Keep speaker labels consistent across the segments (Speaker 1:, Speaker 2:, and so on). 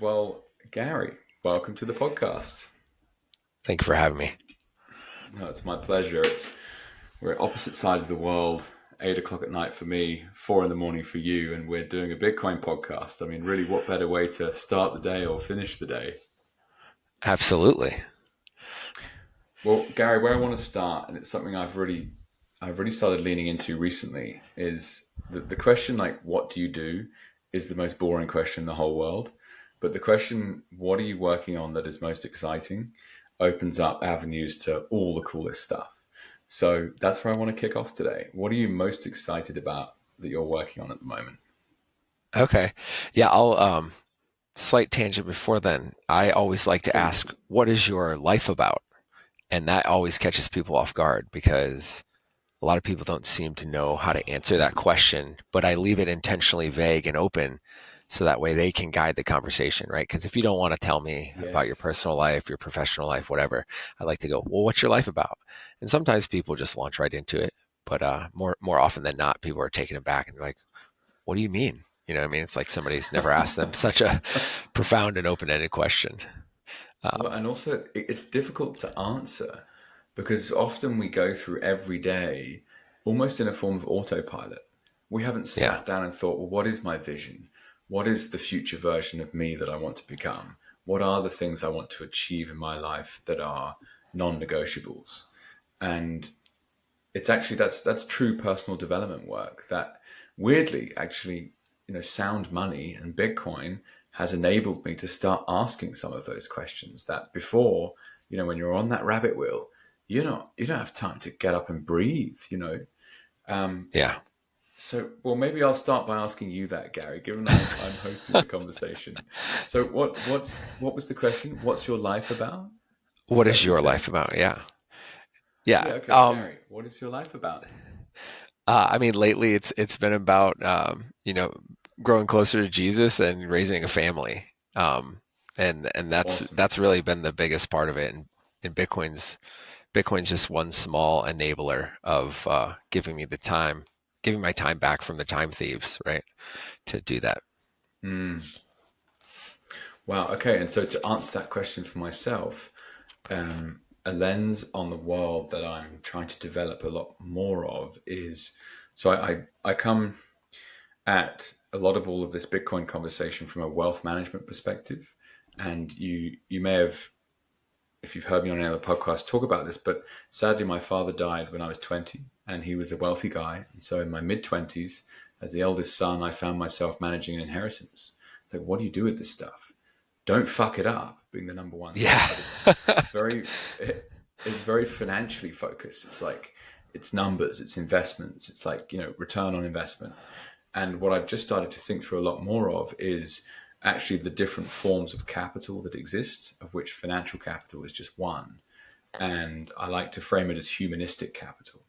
Speaker 1: Well, Gary, welcome to the podcast.
Speaker 2: Thank you for having me.
Speaker 1: No, it's my pleasure. We're at opposite sides of the world. 8 o'clock at night for me, 4 in the morning for you, and we're doing a Bitcoin podcast. I mean, really, what better way to start the day or finish the day?
Speaker 2: Absolutely.
Speaker 1: Well, Gary, where I want to start, and it's something I've really started leaning into recently, is the question like, what do you do, is the most boring question in the whole world. But the question, what are you working on that is most exciting, opens up avenues to all the coolest stuff. So that's where I want to kick off today. What are you most excited about that you're working on at the moment?
Speaker 2: Okay. Yeah, I'll slight tangent before then. I always like to
Speaker 1: Please.
Speaker 2: ask, what is your life about? And that always catches people off guard because a lot of people don't seem to know how to answer that question, but I leave it intentionally vague and open so that way they can guide the conversation, right? Because if you don't want to tell me about your
Speaker 1: Yes.
Speaker 2: personal life, your professional life, whatever, I like to go, well, what's your life about? And sometimes people just launch right into it, but more often than not, people are taken aback and they're like, what do you mean? You know what I mean? It's like somebody's never asked them such a profound and open-ended question.
Speaker 1: Well,
Speaker 2: Um,
Speaker 1: and also it's difficult to answer because often we go through every day almost in a form of autopilot. We haven't
Speaker 2: yeah.
Speaker 1: sat down and thought, well, what is my vision? What is the future version of me that I want to become? What are the things I want to achieve in my life that are non-negotiables? And it's actually that's true personal development work that weirdly actually sound money and Bitcoin has enabled me to start asking some of those questions that before, when you're on that rabbit wheel, you don't have time to get up and breathe. um,
Speaker 2: Yeah.
Speaker 1: so well, maybe I'll start by asking you that, Gary, given I'm hosting the conversation. So what was the question? What's your life about? Is
Speaker 2: What
Speaker 1: that
Speaker 2: is
Speaker 1: what you
Speaker 2: your
Speaker 1: said?
Speaker 2: life about? Yeah. Yeah.
Speaker 1: Yeah, okay, Gary, what is your life about?
Speaker 2: I mean, lately it's been about growing closer to Jesus and raising a family, and
Speaker 1: Awesome.
Speaker 2: that's really been the biggest part of it. And Bitcoin's just one small enabler of giving my time back from the time thieves, right? To do that.
Speaker 1: Mm. Wow. Okay. And so to answer that question for myself, a lens on the world that I'm trying to develop a lot more of is so I come at a lot of all of this Bitcoin conversation from a wealth management perspective. And you may have, if you've heard me on any other podcast, talk about this, but sadly my father died when I was 20 and he was a wealthy guy. And so in my mid 20s, as the eldest son, I found myself managing an inheritance. It's like, what do you do with this stuff? Don't fuck it up being the number one thing,
Speaker 2: Yeah.
Speaker 1: but it's very it's very financially focused. It's like it's numbers, it's investments, it's like return on investment. And what I've just started to think through a lot more of is actually the different forms of capital that exist, of which financial capital is just one. And I like to frame it as humanistic capital.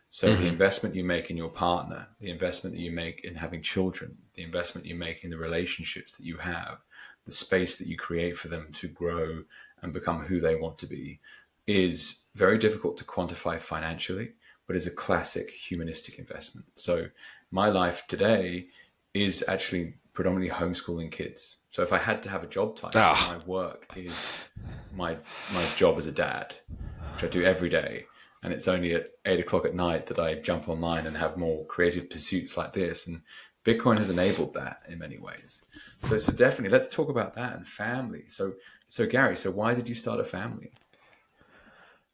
Speaker 1: So the
Speaker 2: Hmm.
Speaker 1: investment you make in your partner, the investment that you make in having children, the investment you make in the relationships that you have, the space that you create for them to grow and become who they want to be, is very difficult to quantify financially, but is a classic humanistic investment. So my life today is actually predominantly homeschooling kids. So if I had to have a job title,
Speaker 2: Ah,
Speaker 1: my work is my my job as a dad, which I do every day. And it's only at 8 o'clock at night that I jump online and have more creative pursuits like this. And Bitcoin has enabled that in many ways. So definitely, let's talk about that and family. So Gary, so why did you start a family?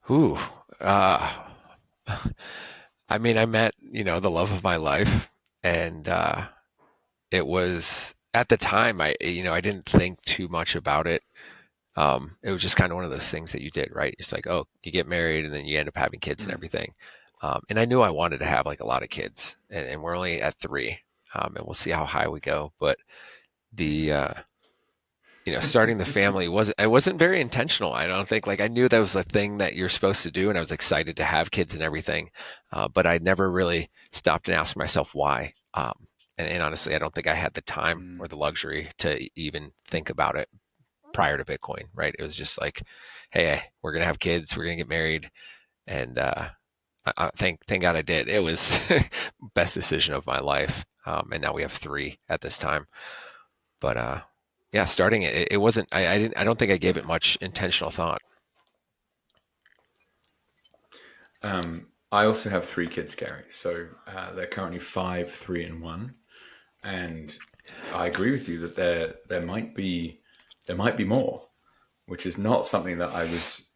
Speaker 2: ooh. Uh, I mean, I met, the love of my life, and it was at the time I didn't think too much about it. It was just kind of one of those things that you did, right? It's like, oh, you get married and then you end up having kids and
Speaker 1: Mm,
Speaker 2: everything. And I knew I wanted to have like a lot of kids, and we're only at three, and we'll see how high we go. But the starting the family wasn't very intentional. I don't think, like, I knew that was a thing that you're supposed to do, and I was excited to have kids and everything, but I never really stopped and asked myself why. And honestly, I don't think I had the time or
Speaker 1: mm,
Speaker 2: the luxury to even think about it prior to Bitcoin. Right? It was just like, hey, we're gonna have kids, we're gonna get married, and thank God I did. It was best decision of my life, and now we have three at this time. But yeah, starting it wasn't. I didn't. I don't think I gave it much intentional thought.
Speaker 1: I also have three kids, Gary. So they're currently 5, 3, and 1. And I agree with you that there might be more, which is not something that I was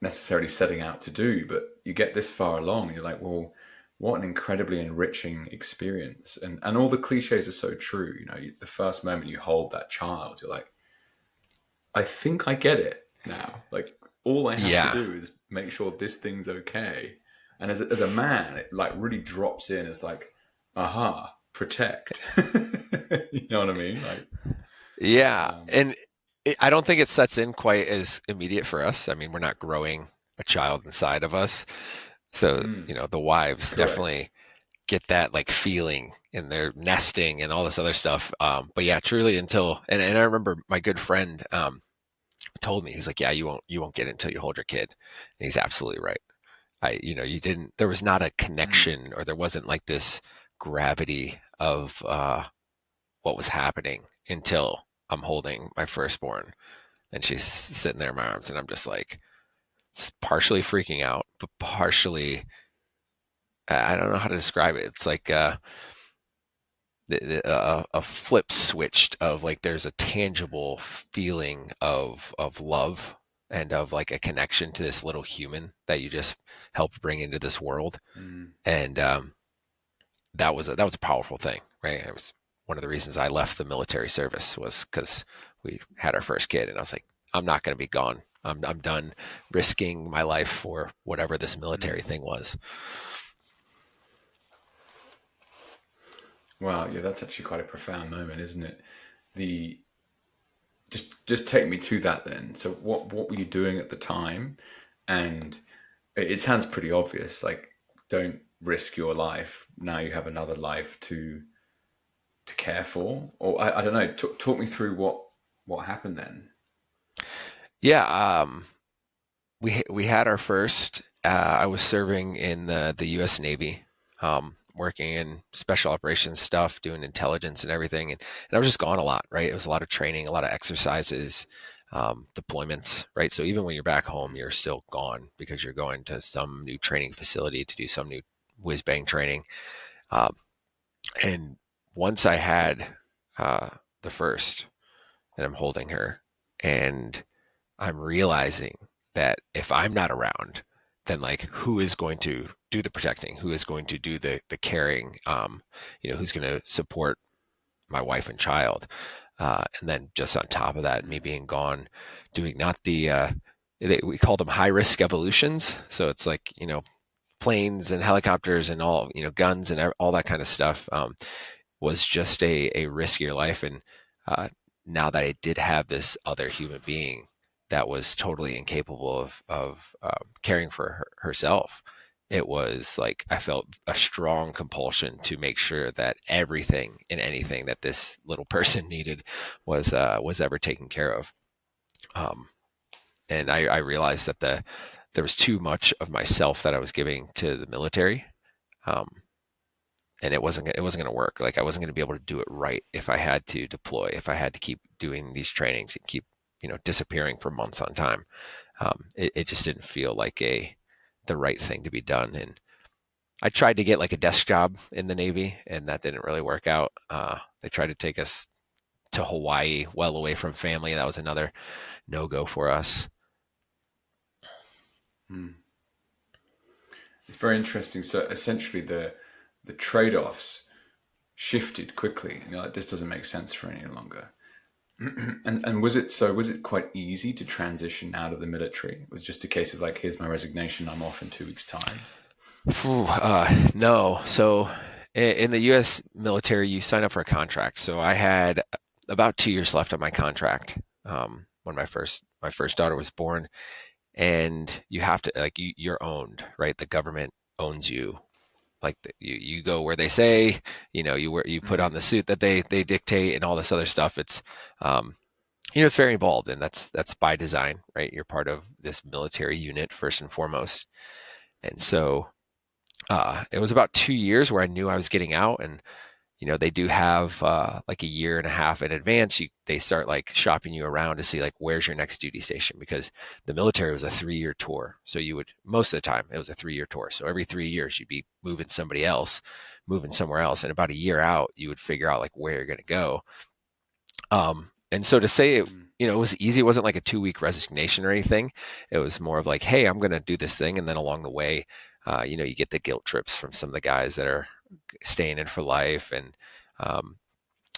Speaker 1: necessarily setting out to do. But you get this far along, you're like, well, what an incredibly enriching experience. And all the cliches are so true. The first moment you hold that child, you're like, I think I get it now. Like, all I have to
Speaker 2: Yeah,
Speaker 1: do is make sure this thing's okay. And as a man, it like really drops in as like, aha, protect. You know what I mean? Like,
Speaker 2: yeah,
Speaker 1: um,
Speaker 2: and I don't think it sets in quite as immediate for us. I mean, we're not growing a child inside of us, so the wives
Speaker 1: correct.
Speaker 2: definitely get that like feeling and they're nesting and all this other stuff. But yeah, truly until and I remember my good friend told me he's like, yeah, you won't get it until you hold your kid, and he's absolutely right. You didn't. There was not a
Speaker 1: Mm,
Speaker 2: connection, or there wasn't like this gravity of what was happening until I'm holding my firstborn, and she's sitting there in my arms, and I'm just like partially freaking out, but partially I don't know how to describe it. It's like a flip switched of like there's a tangible feeling of love and of like a connection to this little human that you just helped bring into this world,
Speaker 1: mm.
Speaker 2: and that was a powerful thing, right? It was one of the reasons I left the military service was because we had our first kid, and I was like, I'm not going to be gone. I'm done risking my life for whatever this military thing was.
Speaker 1: Wow, yeah, that's actually quite a profound moment, isn't it? The just take me to that then. So what were you doing at the time? And it sounds pretty obvious. Like, don't risk your life. Now you have another life to care for. Or I don't know. Talk me through what happened then.
Speaker 2: Yeah, we had our first. I was serving in the U.S. Navy, working in special operations stuff, doing intelligence and everything, and I was just gone a lot. Right, it was a lot of training, a lot of exercises, deployments. Right, so even when you're back home, you're still gone because you're going to some new training facility to do some new whiz bang training. Um, and once I had uh, the first, and I'm holding her, and I'm realizing that if I'm not around, then like who is going to do the protecting? Who is going to do the caring? Who's going to support my wife and child? And then just on top of that, me being gone, doing not we call them high risk evolutions. So it's like planes and helicopters and all guns and all that kind of stuff. Was just a riskier life. And uh, now that I did have this other human being that was totally incapable of caring for herself, it was like I felt a strong compulsion to make sure that everything and anything that this little person needed was ever taken care of. Um, and I realized that there was too much of myself that I was giving to the military. Um, and it wasn't going to work. Like I wasn't going to be able to do it right if I had to deploy, if I had to keep doing these trainings and keep disappearing for months on time. It just didn't feel like the right thing to be done. And I tried to get like a desk job in the Navy, and that didn't really work out. They tried to take us to Hawaii, well away from family. That was another no go for us.
Speaker 1: Hmm. It's very interesting. So essentially, the trade offs shifted quickly, and you're like, this doesn't make sense for any longer. And was it quite easy to transition out of the military? It was just a case of like, here's my resignation. I'm off in 2 weeks' time.
Speaker 2: No. So in the U.S. military, you sign up for a contract. So I had about 2 years left on my contract when my first daughter was born, and you have to like you're owned, right? The government owns you. Like you go where they say, you put on
Speaker 1: Mm,
Speaker 2: the suit that they dictate and all this other stuff. It's very involved, and that's by design, right? You're part of this military unit first and foremost, and so it was about 2 years where I knew I was getting out, and they do have like a year and a half in advance. They start like shopping you around to see like where's your next duty station, because the military was a 3-year tour. So you would, most of the time it was a 3-year tour. So every 3 years you'd be moving somebody else, moving somewhere else, and about a year out you would figure out like where you're going to go. And so to say it,
Speaker 1: Mm.
Speaker 2: it was easy. It wasn't like a 2-week resignation or anything. It was more of like, hey, I'm going to do this thing, and then along the way, you get the guilt trips from some of the guys that are staying in for life, and um,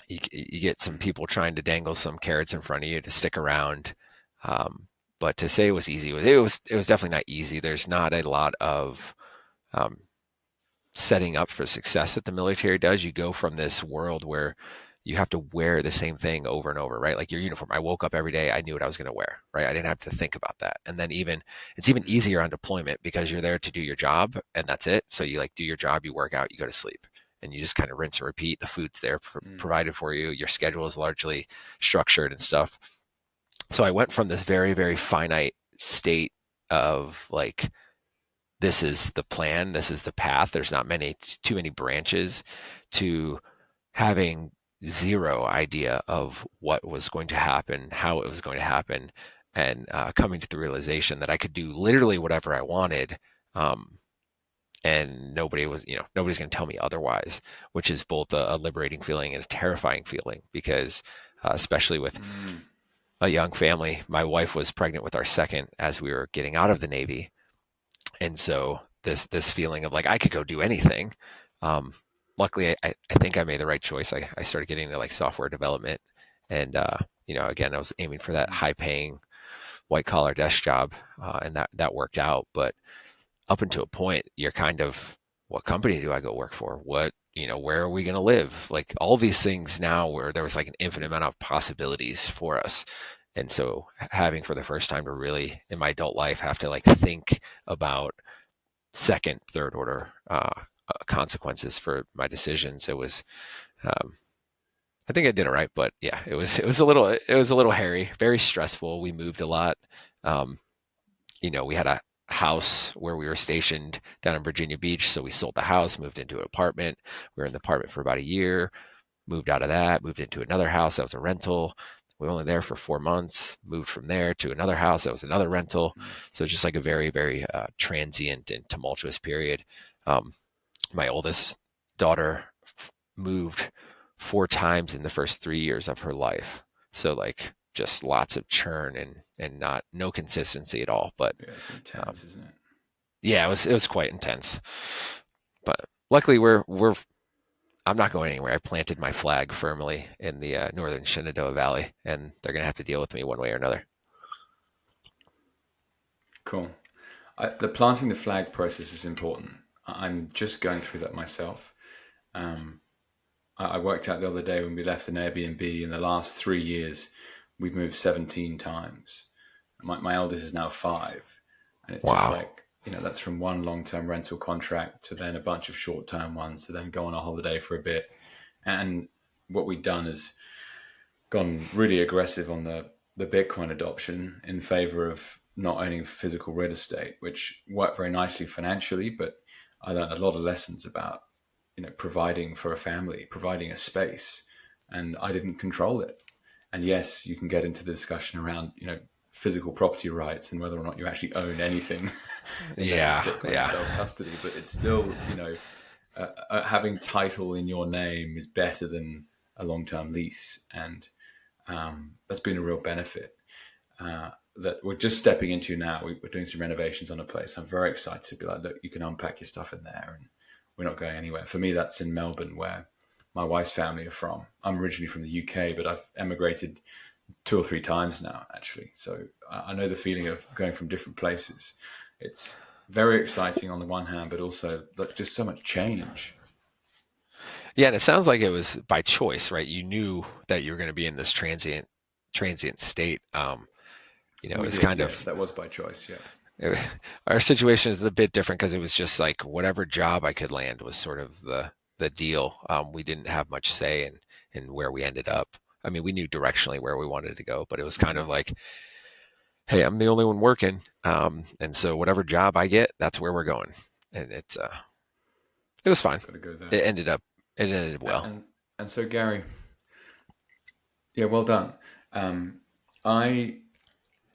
Speaker 2: you get some
Speaker 1: Mm.
Speaker 2: people trying to dangle some carrots in front of you to stick around. But to say it was easy, it was definitely not easy. There's not a lot of um, setting up for success that the military does. You go from this world where you have to wear the same thing over and over, right? Like your uniform. I woke up every day, I knew what I was going to wear, right? I didn't have to think about that. And then it's even
Speaker 1: Mm.
Speaker 2: easier on deployment because you're there to do your job and that's it. So you like do your job, you work out, you go to sleep, and you just kind of rinse and repeat. The food's there
Speaker 1: Mm.
Speaker 2: provided for you. Your schedule is largely structured and stuff. So I went from this very, very finite state of like, this is the plan, this is the path. There's not too many branches, to having zero idea of what was going to happen, how it was going to happen, and coming to the realization that I could do literally whatever I wanted. Um, and nobody's going to tell me otherwise, which is both a liberating feeling and a terrifying feeling, because especially with
Speaker 1: Mm.
Speaker 2: a young family, my wife was pregnant with our second as we were getting out of the Navy, and so this feeling of like I could go do anything. Um, Luckily, I think I made the right choice. I started getting into like software development, and again, I was aiming for that
Speaker 1: Mm.
Speaker 2: high paying white collar desk job, and that worked out. But up until a point, you're kind of, what company do I go work for? Where are we going to live? Like all these things now, where there was like an infinite amount of possibilities for us. And so having for the first time to really in my adult life have to like think about second, third order consequences for my decisions. It was, um, I think I did it right, but yeah, it was a little hairy, very stressful. We moved a lot. Um, we had a house where we were stationed down in Virginia Beach, so we sold the house, moved into an apartment. We were in the apartment for about a year, moved out of that, moved into another house that was a rental. We were only there for 4 months, moved from there to another house that was another rental.
Speaker 1: Mm.
Speaker 2: So it's just like a very, very transient and tumultuous period. Um, my oldest daughter moved 4 times in the first 3 years of her life. So like just lots of churn and no consistency at all. But
Speaker 1: Yeah, it's
Speaker 2: um,
Speaker 1: intense, isn't it?
Speaker 2: yeah, it was quite intense. But luckily, I'm not going anywhere. I planted my flag firmly in the northern Shenandoah Valley, and they're going to have to deal with me one way or another.
Speaker 1: Cool. The planting the flag process is important. I'm just going through that myself. Um, I worked out the other day when we left an Airbnb. In the last 3 years, we've moved 17 times. My eldest is now 5, and it's just
Speaker 2: Wow.
Speaker 1: like, that's from one long-term rental contract to then a bunch of short-term ones to then go on a holiday for a bit. And what we've done is gone really aggressive on the Bitcoin adoption in favor of not owning physical real estate, which worked very nicely financially. But I learned a lot of lessons about, providing for a family, providing a space, and I didn't control it. And yes, you can get into the discussion around, physical property rights and whether or not you actually own anything in essence,
Speaker 2: Yeah,
Speaker 1: Bitcoin and
Speaker 2: yeah.
Speaker 1: self custody. But it's still, having title in your name is better than a long term lease, and that's been a real benefit that we're just stepping into now. We're doing some renovations on a place. I'm very excited to be like, look, you can unpack your stuff in there, and we're not going anywhere. For me, that's in Melbourne, where my wife's family are from. I'm originally from the UK, but I've emigrated 2 or 3 times now, actually. So I know the feeling of going from different places. It's very exciting on the one hand, but also just so much change.
Speaker 2: Yeah, and it sounds like it was by choice, right? You knew that you were going to be in this transient state.
Speaker 1: We
Speaker 2: It's
Speaker 1: did,
Speaker 2: kind
Speaker 1: yes.
Speaker 2: of
Speaker 1: That was by choice, yeah.
Speaker 2: it, our situation is a bit different because it was just like whatever job I could land was sort of the deal. We didn't have much say in where we ended up. I mean, we knew directionally where we wanted to go, but it was kind
Speaker 1: Mm.
Speaker 2: of like, hey, I'm the only one working, and so whatever job I get, that's where we're going, and it was fine.
Speaker 1: Got to go there.
Speaker 2: It ended up well.
Speaker 1: And so, Gary, yeah, well done. Um, I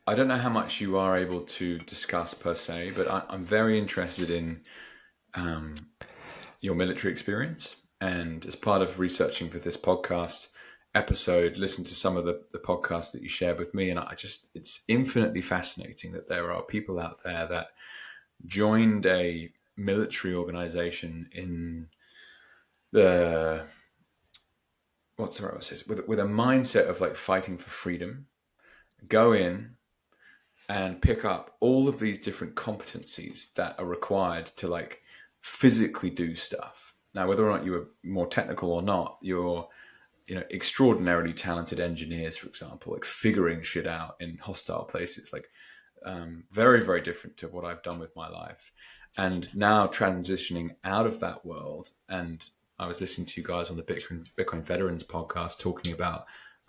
Speaker 1: I don't know how much you are able to discuss per se, but I'm very interested in your military experience. And as part of researching for this podcast episode, listen to some of the podcasts that you shared with me. And it's infinitely fascinating that there are people out there that joined a military organization in the, what's the right word to say, with a mindset of like fighting for freedom, go in and pick up all of these different competencies that are required to like physically do stuff. Now, whether or not you were more technical or not, you're extraordinarily talented engineers, for example, like figuring shit out in hostile places, like very very different to what I've done with my life, and now transitioning out of that world. And I was listening to you guys on the Bitcoin Veterans podcast talking about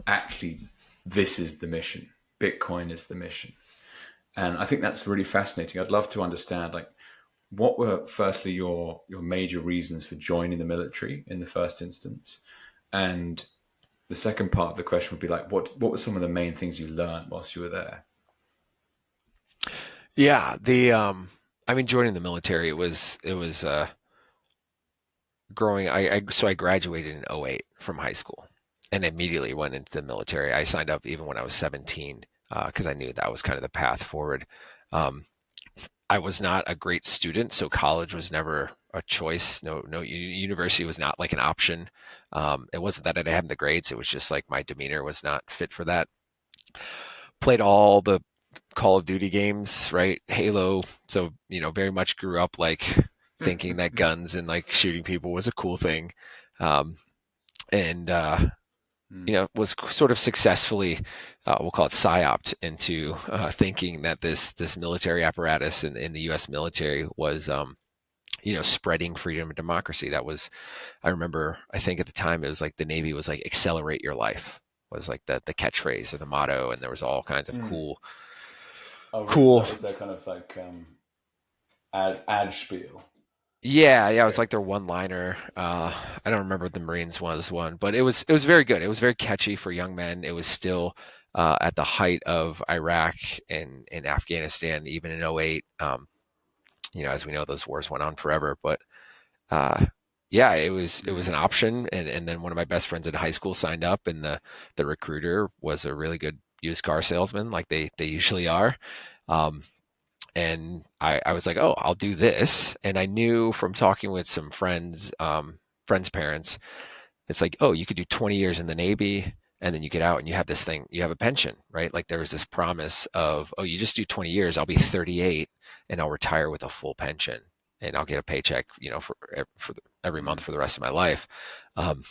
Speaker 1: actually this is the mission. Bitcoin is the mission. And I think that's really fascinating. I'd love to understand, like, what were firstly your major reasons for joining the military in the first instance, and the second part of the question would be like, what were some of the main things you learned whilst you were there?
Speaker 2: Yeah, the I mean, joining the military, it was growing. So I graduated in '08 from high school, and immediately went into the military. I signed up even when I was 17 because I knew that was kind of the path forward. Um, I was not a great student, so college was never a choice. No, university was not like an option. It wasn't that I didn't have the grades; it was just like my demeanor was not fit for that. Played all the Call of Duty games, right? Halo. So, very much grew up like thinking that guns and like shooting people was a cool thing. Um, and, was sort of successfully, we'll call it psyoped into thinking that this military apparatus in the U.S. military was, spreading freedom and democracy. That was, I remember, I think at the time it was like the Navy was like accelerate your life was like the catchphrase or the motto, and there was all kinds of
Speaker 1: Mm.
Speaker 2: cool
Speaker 1: Oh, really?
Speaker 2: cool
Speaker 1: That was their kind of like ad spiel.
Speaker 2: Yeah, yeah, it was
Speaker 1: Okay.
Speaker 2: like their one-liner. I don't remember what the Marines was one, but it was very good. It was very catchy for young men. It was still at the height of Iraq and Afghanistan, even in '08. As we know, those wars went on forever. But uh, yeah, it was an
Speaker 1: Mm.
Speaker 2: option. And then one of my best friends in high school signed up, and the recruiter was a really good used car salesman, like they usually are. Um, and I was like, oh, I'll do this. And I knew from talking with some friends' parents, it's like, oh, you could do 20 years in the Navy and then you get out and you have this thing, you have a pension, right? Like there was this promise of, oh, you just do 20 years, I'll be 38 and I'll retire with a full pension and I'll get a paycheck, every month
Speaker 1: Mm.
Speaker 2: for the rest of my life. Um,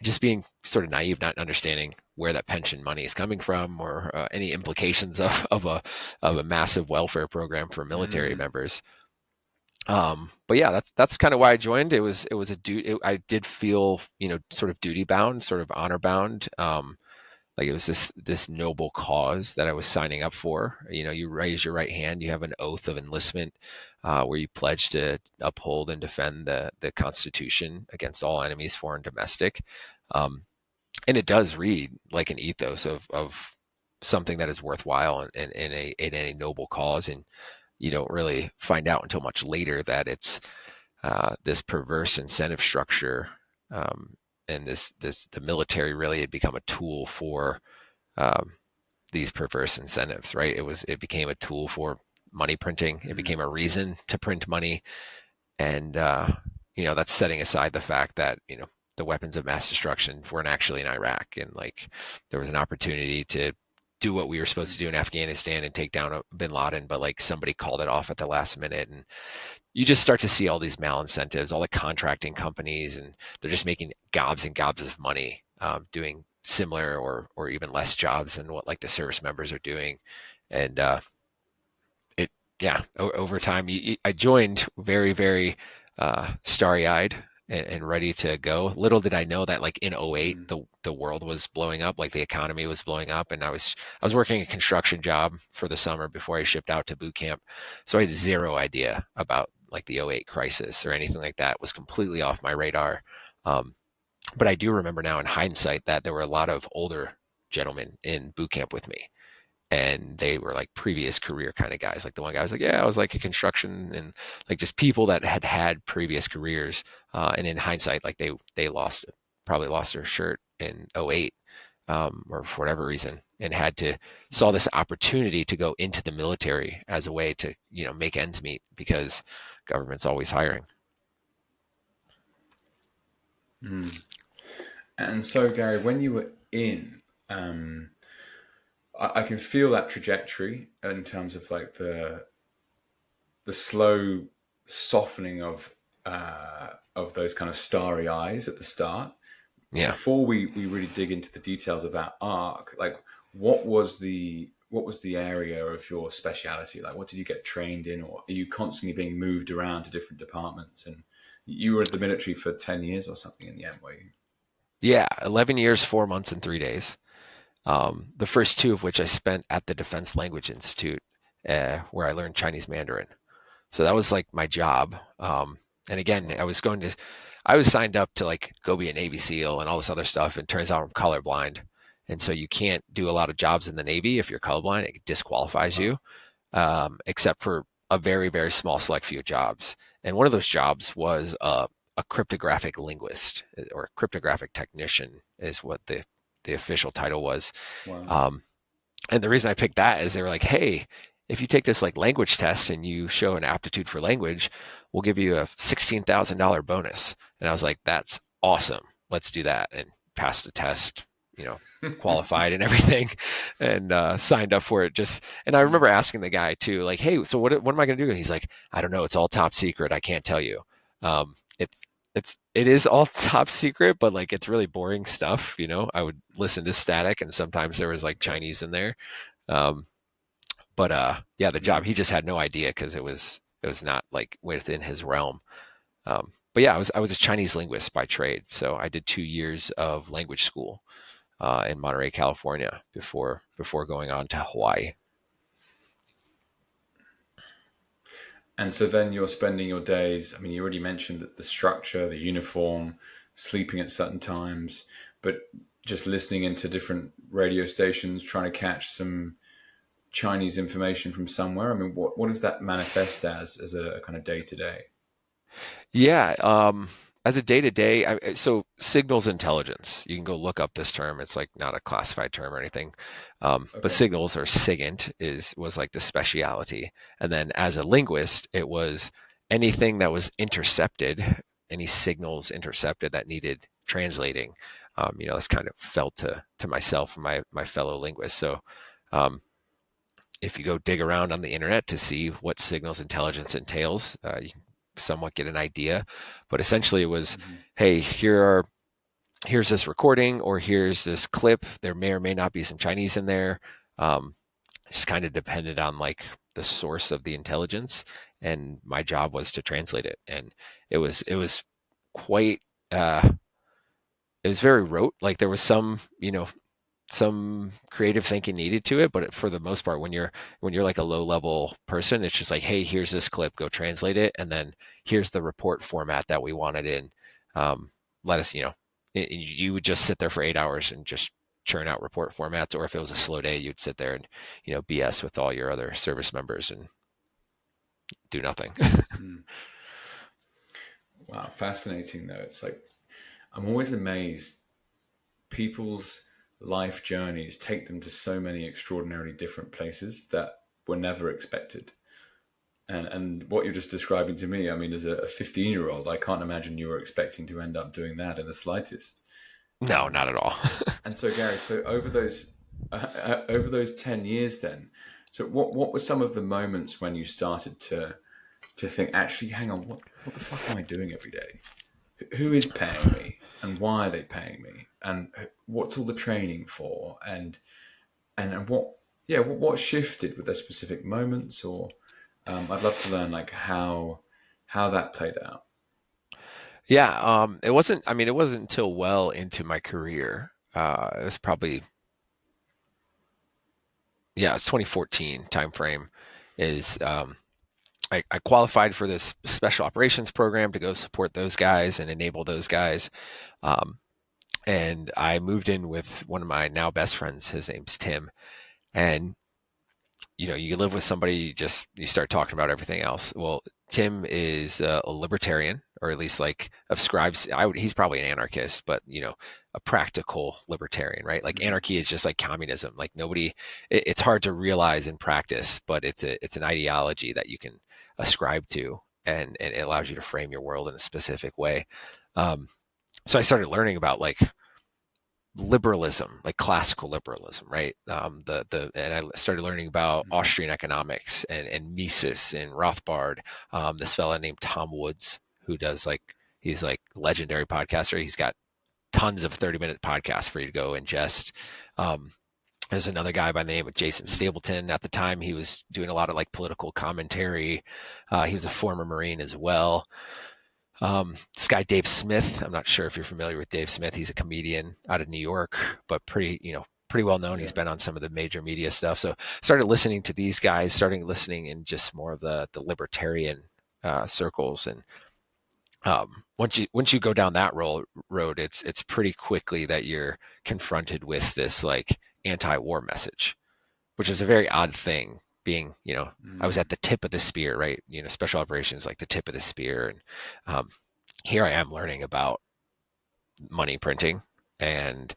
Speaker 2: just being sort of naive, not understanding where that pension money is coming from or any implications of a massive welfare program for military
Speaker 1: Mm.
Speaker 2: members. But yeah, that's kind of why I joined. It was a duty. I did feel sort of duty bound, sort of honor bound. Like it was this noble cause that I was signing up for. You raise your right hand, you have an oath of enlistment, where you pledge to uphold and defend the Constitution against all enemies, foreign, domestic. Um, and it does read like an ethos of something that is worthwhile in a noble cause, and you don't really find out until much later that it's this perverse incentive structure, um, and this the military really had become a tool for um, these perverse incentives. Right? It became a tool for money printing. It
Speaker 1: Mm.
Speaker 2: became a reason to print money, and that's setting aside the fact that the weapons of mass destruction weren't actually in Iraq, and like there was an opportunity to do what we were supposed to
Speaker 1: Mm.
Speaker 2: do in Afghanistan and take down bin Laden, but like somebody called it off at the last minute. And you just start to see all these malincentives, all the contracting companies, and they're just making gobs and gobs of money, doing similar or even less jobs than what like the service members are doing. And it yeah, over time, I joined very very starry eyed and ready to go. Little did I know that like in '08
Speaker 1: Mm.
Speaker 2: the world was blowing up, like the economy was blowing up, and I was working a construction job for the summer before I shipped out to boot camp, so I had zero idea about like the '08 crisis or anything like that. It was completely off my radar. Um, But I do remember now in hindsight that there were a lot of older gentlemen in boot camp with me, and they were like previous career kind of guys. Like the one guy was like, yeah, I was like a construction, and like just people that had had previous careers. And in hindsight, like they probably lost their shirt in '08, or for whatever reason, and saw this opportunity to go into the military as a way to, make ends meet because government's always hiring.
Speaker 1: Mm. And so, Gary, when you were in, um, I can feel that trajectory in terms of like the slow softening of those kind of starry eyes at the start.
Speaker 2: Yeah.
Speaker 1: Before we really dig into the details of that arc, like what was the area of your speciality? Like, what did you get trained in, or are you constantly being moved around to different departments? And you were at the military for 10 years or something in the end, were you?
Speaker 2: Yeah. 11 years, 4 months, and 3 days. The first two of which I spent at the Defense Language Institute, where I learned Chinese Mandarin. So that was like my job. And again,
Speaker 1: Wow.
Speaker 2: I was signed up to like go be a Navy SEAL and all this other stuff. And turns out I'm colorblind. And so you can't do a lot of jobs in the Navy if you're colorblind. It disqualifies
Speaker 1: Wow.
Speaker 2: you, except for a very, very small select few jobs. And one of those jobs was a cryptographic linguist or cryptographic technician is what the official title was.
Speaker 1: Wow.
Speaker 2: Um, and the reason I picked that is they were like, hey, if you take this like language test and you show an aptitude for language, we'll give you a $16,000 bonus. And I was like, that's awesome. Let's do that. And passed the test, qualified and everything, and signed up for it. And I remember asking the guy too, like, hey, so what am I going to do? And he's like, I don't know. It's all top secret. I can't tell you. It's, it is all top secret, but like it's really boring stuff. I would listen to static, and sometimes there was like Chinese in there. Um, but yeah, the job,
Speaker 1: Mm.
Speaker 2: he just had no idea because it was not like within his realm. But yeah, I was a Chinese linguist by trade, so I did 2 years of language school in Monterey, California, before going on to Hawaii.
Speaker 1: And so then you're spending your days. I mean, you already mentioned that the structure, the uniform, sleeping at certain times, but just listening into different radio stations, trying to catch some Chinese information from somewhere. I mean, what does that manifest as a kind of day to day?
Speaker 2: Yeah, as a day to day, so signals intelligence. You can go look up this term. It's like not a classified term or anything, but
Speaker 1: Okay.
Speaker 2: signals or SIGINT was like the speciality. And then as a linguist, it was anything that was intercepted, any signals intercepted that needed translating. That's kind of felt to myself and my fellow linguists. So um, if you go dig around on the internet to see what signals intelligence entails, you can somewhat get an idea. But essentially, it was,
Speaker 1: Hmm.
Speaker 2: hey, here's this recording, or here's this clip. There may or may not be some Chinese in there. Um, just kind of depended on like the source of the intelligence, and my job was to translate it. And it was quite. It was very rote. Like there was some creative thinking needed to it, but for the most part, when you're like a low level person, it's just like, hey, here's this clip, go translate it, and then here's the report format that we wanted in. Let us, you would just sit there for 8 hours and just churn out report formats, or if it was a slow day, you'd sit there and BS with all your other service members and do nothing.
Speaker 1: Mm. Wow, fascinating though. It's like I'm always amazed people's life journeys take them to so many extraordinarily different places that were never expected. And what you're just describing to me, I mean, as a 15-year-old, I can't imagine you were expecting to end up doing that in the slightest.
Speaker 2: No, not
Speaker 1: Um,
Speaker 2: at all.
Speaker 1: and so, Gary, so over those 10 years, then, so what were some of the moments when you started to think, actually, hang on, what the fuck am I doing every day? Who is paying me, and why are they paying me, and what's all the training for, and what, yeah, what shifted with those specific moments, or I'd love to learn like how that played out.
Speaker 2: Yeah, it wasn't. I mean, it wasn't until well into my career. It was probably, yeah, it's 2014 timeframe. Is I qualified for this special operations program to go support those guys and enable those guys. And I moved in with one of my now best friends. His name's Tim. And you live with somebody, you start talking about everything else. Well, Tim is a libertarian, or at least like ascribes. He's probably an anarchist, but a practical libertarian, right? Like
Speaker 1: Mm.
Speaker 2: anarchy is just like communism. Like nobody, it's hard to realize in practice, but it's an ideology that you can ascribe to, and it allows you to frame your world in a specific way. Um, so I started learning about like liberalism, like classical liberalism, right? And I started learning about
Speaker 1: Mm.
Speaker 2: Austrian economics and Mises and Rothbard. This fella named Tom Woods, who does he's like legendary podcaster. He's got tons of 30-minute podcasts for you to go ingest. Um, there's another guy by the name of Jason
Speaker 1: Mm.
Speaker 2: Stapleton. At the time, he was doing a lot of like political commentary. He was a former Marine as well. This guy, Dave Smith, I'm not sure if you're familiar with Dave Smith. He's a comedian out of New York, but pretty well known. He's
Speaker 1: Yeah.
Speaker 2: been on some of the major media stuff. So started listening to these guys, starting listening in just more of the libertarian circles. And once you go down that road, it's pretty quickly that you're confronted with this like anti-war message, which is a very odd thing. Being, I was
Speaker 1: Mm.
Speaker 2: at the tip of the spear, right? Special operations like the tip of the spear, and um, here I am learning about money printing and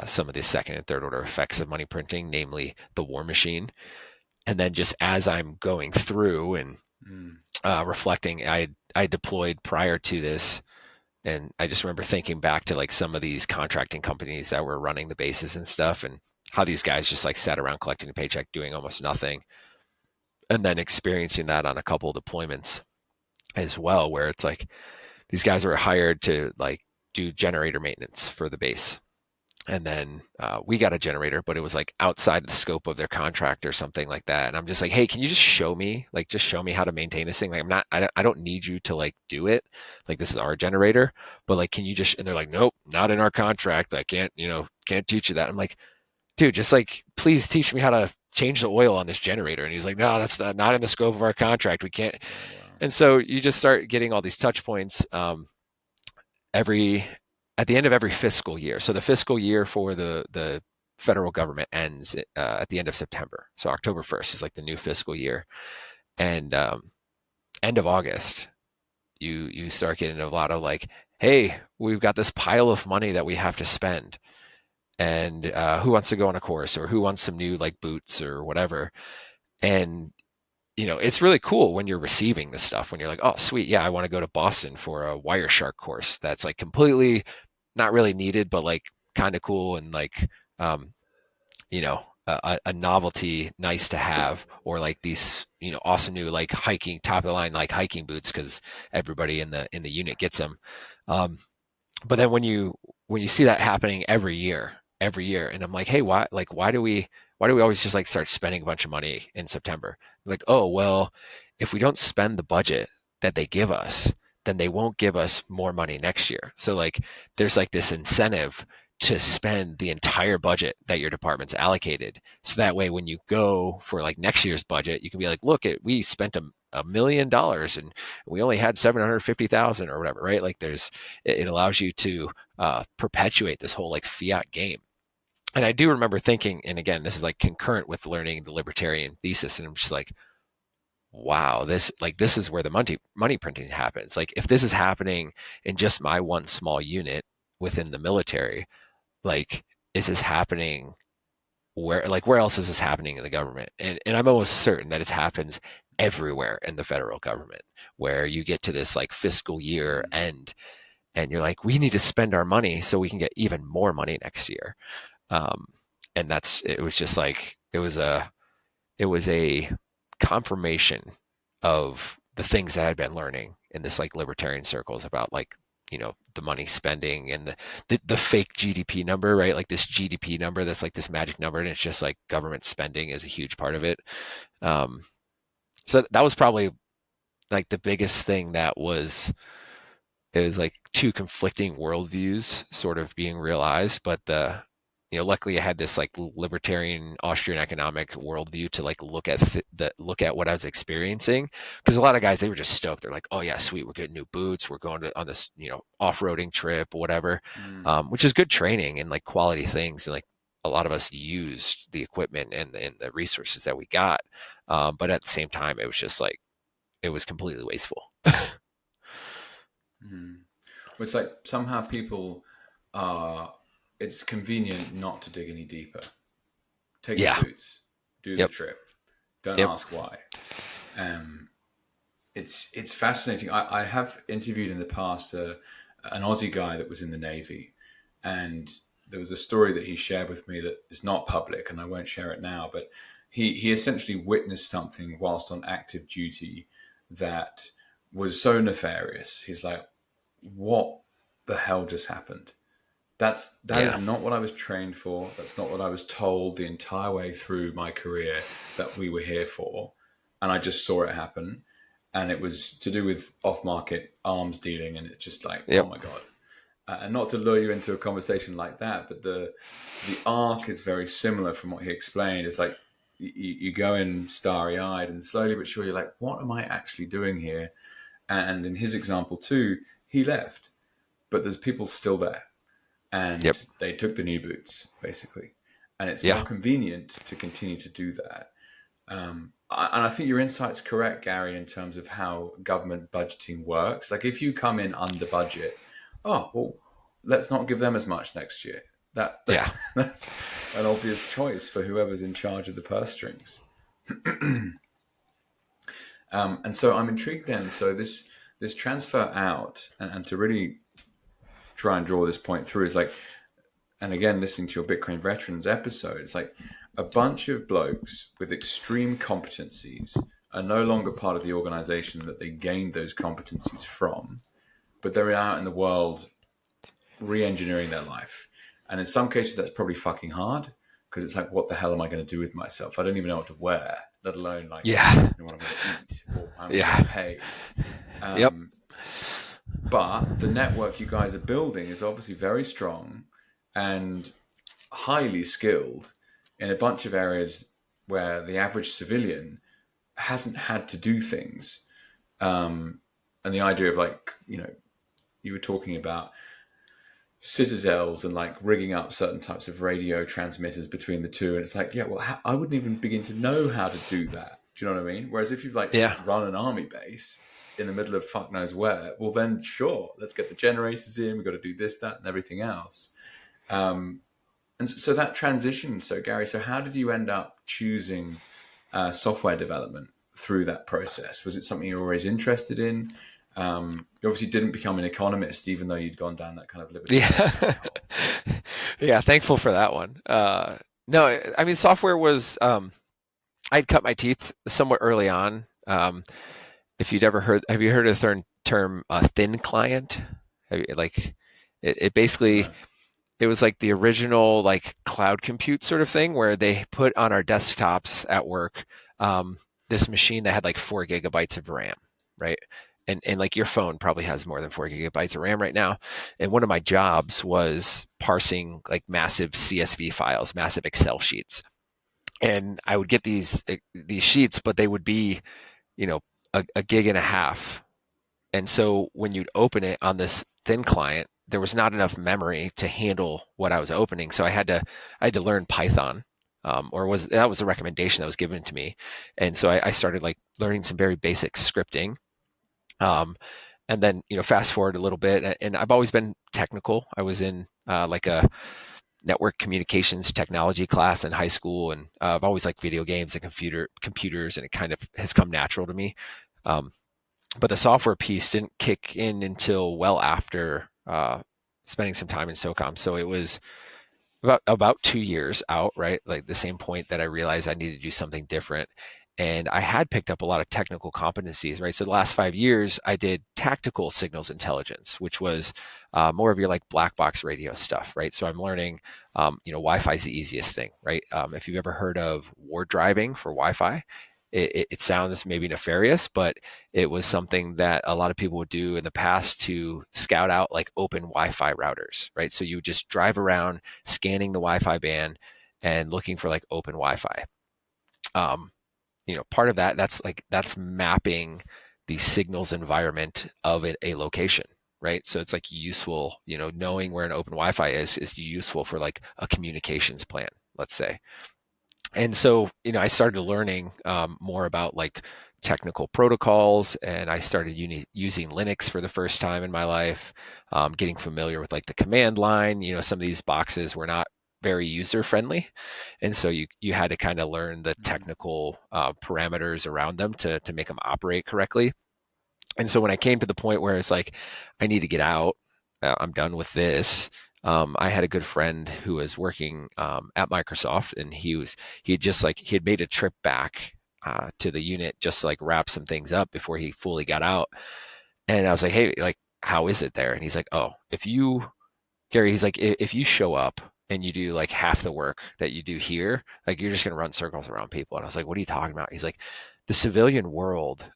Speaker 2: some of the second and third order effects of money printing, namely the war machine. And then just as I'm going through and
Speaker 1: Mm.
Speaker 2: reflecting, I deployed prior to this, and I just remember thinking back to like some of these contracting companies that were running the bases and stuff, and how these guys just like sat around collecting a paycheck, doing almost nothing, and then experiencing that on a couple of deployments as well, where it's like these guys were hired to like do generator maintenance for the base. And then we got a generator, but it was like outside the scope of their contract or something like that. And I'm just like, hey, can you just show me, like, just show me how to maintain this thing? Like, I don't need you to like do it. Like, this is our generator, but like, can you just? And they're like, nope, not in our contract. I can't teach you that. I'm like, dude, just like, please teach me how to change the oil on this generator. And he's like, no, that's not in the scope of our contract. We can't.
Speaker 1: Oh, wow.
Speaker 2: And so you just start getting all these touch points. Every At the end of every fiscal year. So the fiscal year for the federal government ends at the end of September. So October 1st is like the new fiscal year, and end of August, you start getting a lot of like, hey, we've got this pile of money that we have to spend, and who wants to go on a course, or who wants some new like boots or whatever. And it's really cool when you're receiving this stuff, when you're like, oh, sweet. Yeah, I want to go to Boston for a Wireshark course. That's like completely not really needed, but like kind of cool, and like, um, a novelty, nice to have, or like these, awesome new like hiking, top of the line, like hiking boots, because everybody in the unit gets them. Um, but then when you see that happening every year, and I'm like, hey, why do we always just like start spending a bunch of money in September? Like, oh well, if we don't spend the budget that they give us, then they won't give us more money next year. So like, there's like this incentive to spend the entire budget that your department's allocated, so that way when you go for like next year's budget, you can be like, look, we spent $1 million and we only had 750,000 or whatever, right? Like, it allows you to perpetuate this whole like fiat game. And I do remember thinking, and again, this is like concurrent with learning the libertarian thesis, and I'm just like, wow, this is where the money printing happens. Like, if this is happening in just my one small unit within the military, like, is this happening where else is this happening in the government? And I'm almost certain that it happens everywhere in the federal government, where you get to this like fiscal year
Speaker 1: Mm.
Speaker 2: end, and you're like, we need to spend our money so we can get even more money next year. Um, and it was just like, it was a confirmation of the things that I'd been learning in this like libertarian circles about like, the money spending and the fake GDP number, right? Like this GDP number that's like this magic number, and it's just like government spending is a huge part of it. Um, so that was probably like the biggest thing. It was like two conflicting worldviews sort of being realized, but luckily I had this like libertarian Austrian economic worldview to like look at what I was experiencing. Because a lot of guys, they were just stoked. They're like, oh yeah, sweet, we're getting new boots, we're going on this off-roading trip, whatever,
Speaker 1: Mm,
Speaker 2: which is good training and like quality things. And like a lot of us used the equipment and the resources that we got, but at the same time, it was just like it was completely wasteful.
Speaker 1: mm. It's like somehow people are. It's convenient not to dig any deeper. Take the
Speaker 2: Yeah.
Speaker 1: boots, do the
Speaker 2: Yep.
Speaker 1: trip. Don't
Speaker 2: Yep.
Speaker 1: ask why. Um, it's fascinating. I have interviewed in the past an Aussie guy that was in the Navy, and there was a story that he shared with me that is not public, and I won't share it now. But he essentially witnessed something whilst on active duty that was so nefarious. He's like, "What the hell just happened?" That is
Speaker 2: Yeah.
Speaker 1: not what I was trained for. That's not what I was told the entire way through my career that we were here for. And I just saw it happen. And it was to do with off-market arms dealing. And it's just like, oh
Speaker 2: Yep.
Speaker 1: my God. And not to lure you into a conversation like that, but the arc is very similar from what he explained. It's like you go in starry-eyed and slowly but surely you're like, what am I actually doing here? And in his example too, he left, but there's people still there
Speaker 2: Yep.
Speaker 1: and they took the new boots basically, and it's more
Speaker 2: Yeah.
Speaker 1: convenient to continue to do that. And I think your insight's correct, Gary, in terms of how government budgeting works. Like if you come in under budget, oh well, let's not give them as much next year. That
Speaker 2: Yeah.
Speaker 1: that's an obvious choice for whoever's in charge of the purse strings. And so I'm intrigued then. So this transfer out, and to really try and draw this point through is like, and again, listening to your Bitcoin Veterans episode, it's like a bunch of blokes with extreme competencies are no longer part of the organization that they gained those competencies from, but they're out in the world re-engineering their life. And in some cases, that's probably fucking hard because it's like, what the hell am I going to do with myself? I don't even know what to wear, let alone like
Speaker 2: Yeah.
Speaker 1: what I'm going to eat or how I'm going to
Speaker 2: Yeah.
Speaker 1: get paid.
Speaker 2: Yep.
Speaker 1: Um, but the network you guys are building is obviously very strong and highly skilled in a bunch of areas where the average civilian hasn't had to do things. And the idea of like, you were talking about citadels and like rigging up certain types of radio transmitters between the two. And it's like, yeah, well, I wouldn't even begin to know how to do that. Do you know what I mean? Whereas if you've like
Speaker 2: Yeah.
Speaker 1: run an army base in the middle of fuck knows where, well, then sure, let's get the generators in. We've got to do this, that, and everything else. And so that transition. So Gary, so how did you end up choosing software development through that process? Was it something you were always interested in? You obviously didn't become an economist, even though you'd gone down that kind of libertarian
Speaker 2: Yeah.
Speaker 1: route.
Speaker 2: Yeah. Thankful for that one. No, I mean, software was, I'd cut my teeth somewhat early on. If you'd ever have you heard of the term thin client? Like, it basically,
Speaker 1: No.
Speaker 2: it was like the original like cloud compute sort of thing where they put on our desktops at work this machine that had like 4 gigabytes of RAM, right? And like your phone probably has more than 4 gigabytes of RAM right now. And one of my jobs was parsing like massive CSV files, massive Excel sheets. And I would get these sheets, but they would be, you know, a gig and a half. And so when you'd open it on this thin client, there was not enough memory to handle what I was opening. So I had to learn Python, that was a recommendation that was given to me. And so I started like learning some very basic scripting. Um, and then, fast forward a little bit, and I've always been technical. I was in like a network communications technology class in high school, and I've always liked video games and computers, and it kind of has come natural to me. Um, but the software piece didn't kick in until well after spending some time in SOCOM. So it was about 2 years out, right? Like the same point that I realized I needed to do something different. And I had picked up a lot of technical competencies, right? So the last 5 years, I did tactical signals intelligence, which was more of your like black box radio stuff, right? So I'm learning, Wi-Fi is the easiest thing, right? If you've ever heard of ward driving for Wi-Fi, it sounds maybe nefarious, but it was something that a lot of people would do in the past to scout out like open Wi-Fi routers, right? So you would just drive around scanning the Wi-Fi band and looking for like open Wi-Fi. Um, part of that's mapping the signals environment of a location, right? So it's like useful, knowing where an open Wi-Fi is useful for like a communications plan, let's say. And so, I started learning more about like technical protocols, and I started using Linux for the first time in my life, getting familiar with like the command line. Some of these boxes were not very user friendly, and so you had to kind of learn the technical parameters around them to make them operate correctly. And so when I came to the point where it's like, I need to get out, I'm done with this. I had a good friend who was working at Microsoft, and he had made a trip back to the unit just to like wrap some things up before he fully got out. And I was like, hey, like, how is it there? And he's like, oh, Gary, he's like, if you show up and you do like half the work that you do here, like you're just going to run circles around people. And I was like, what are you talking about? He's like, the civilian world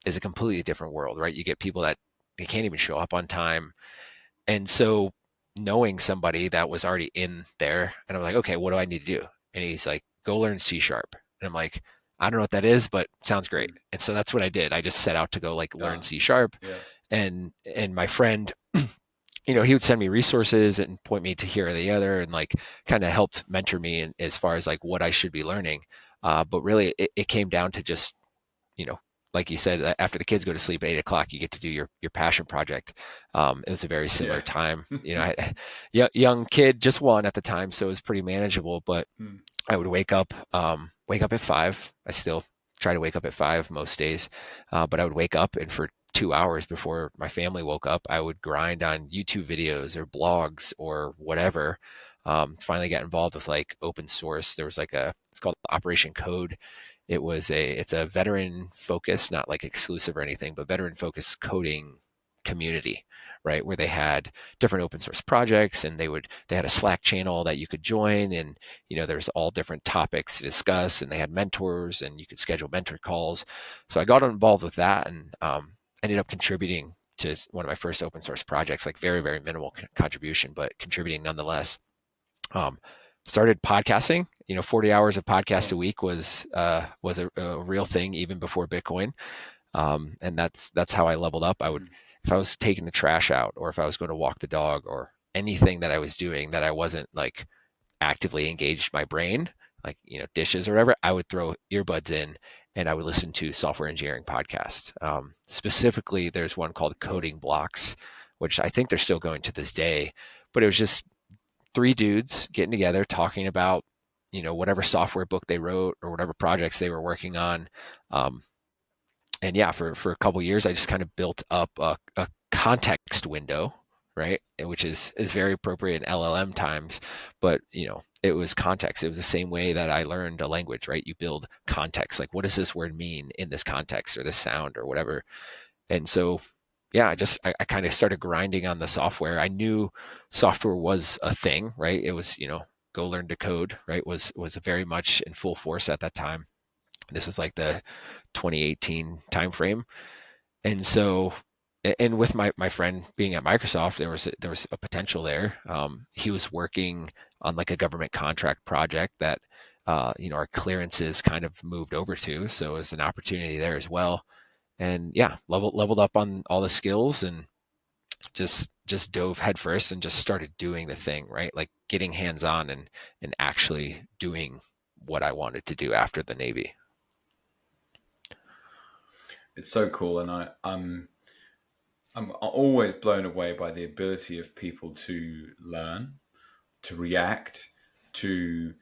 Speaker 2: is a completely different world, right? You get people that they can't even show up on time. And so knowing somebody that was already in there, and I'm like, okay, what do I need to do? And he's like, go learn C#. And I'm like, I don't know what that is, but sounds great. And so that's what I did. I just set out to go like learn C#.
Speaker 1: Yeah.
Speaker 2: And my friend, he would send me resources and point me to here or the other, and like kind of helped mentor me as far as like what I should be learning. But really it came down to just, like you said, after the kids go to sleep at 8 o'clock, you get to do your passion project. It was a very similar time. Young kid, just one at the time, so it was pretty manageable. But I would wake up at 5. I still try to wake up at 5 most days, but I would wake up, and for 2 hours before my family woke up, I would grind on YouTube videos or blogs or whatever. Finally got involved with like open source. There was it's called Operation Code. It's a veteran focused, not like exclusive or anything, but veteran focused coding community, right? Where they had different open source projects, and they had a Slack channel that you could join, and there's all different topics to discuss, and they had mentors, and you could schedule mentor calls. So I got involved with that, and ended up contributing to one of my first open source projects, like very, very minimal contribution, but contributing nonetheless. Started podcasting. 40 hours of podcast a week was a real thing even before Bitcoin. And that's how I leveled up. If I was taking the trash out, or if I was going to walk the dog, or anything that I was doing that I wasn't like actively engaged my brain, like, dishes or whatever, I would throw earbuds in and I would listen to software engineering podcasts. Specifically, there's one called Coding Blocks, which I think they're still going to this day, but it was just 3 dudes getting together talking about, whatever software book they wrote or whatever projects they were working on. And yeah, for a couple of years, I just kind of built up a context window, right? Which is very appropriate in LLM times, but it was context. It was the same way that I learned a language, right? You build context, like what does this word mean in this context, or this sound, or whatever. And so, yeah, I kind of started grinding on the software. I knew software was a thing, right? It was, go learn to code, right? Was very much in full force at that time. This was like the 2018 timeframe. And so, and with my friend being at Microsoft, there was a potential there. He was working on like a government contract project that our clearances kind of moved over to, so it was an opportunity there as well. And yeah, leveled up on all the skills, and just dove headfirst and just started doing the thing, right? Like getting hands on and actually doing what I wanted to do after the Navy.
Speaker 1: It's so cool, and I'm always blown away by the ability of people to learn, to react, to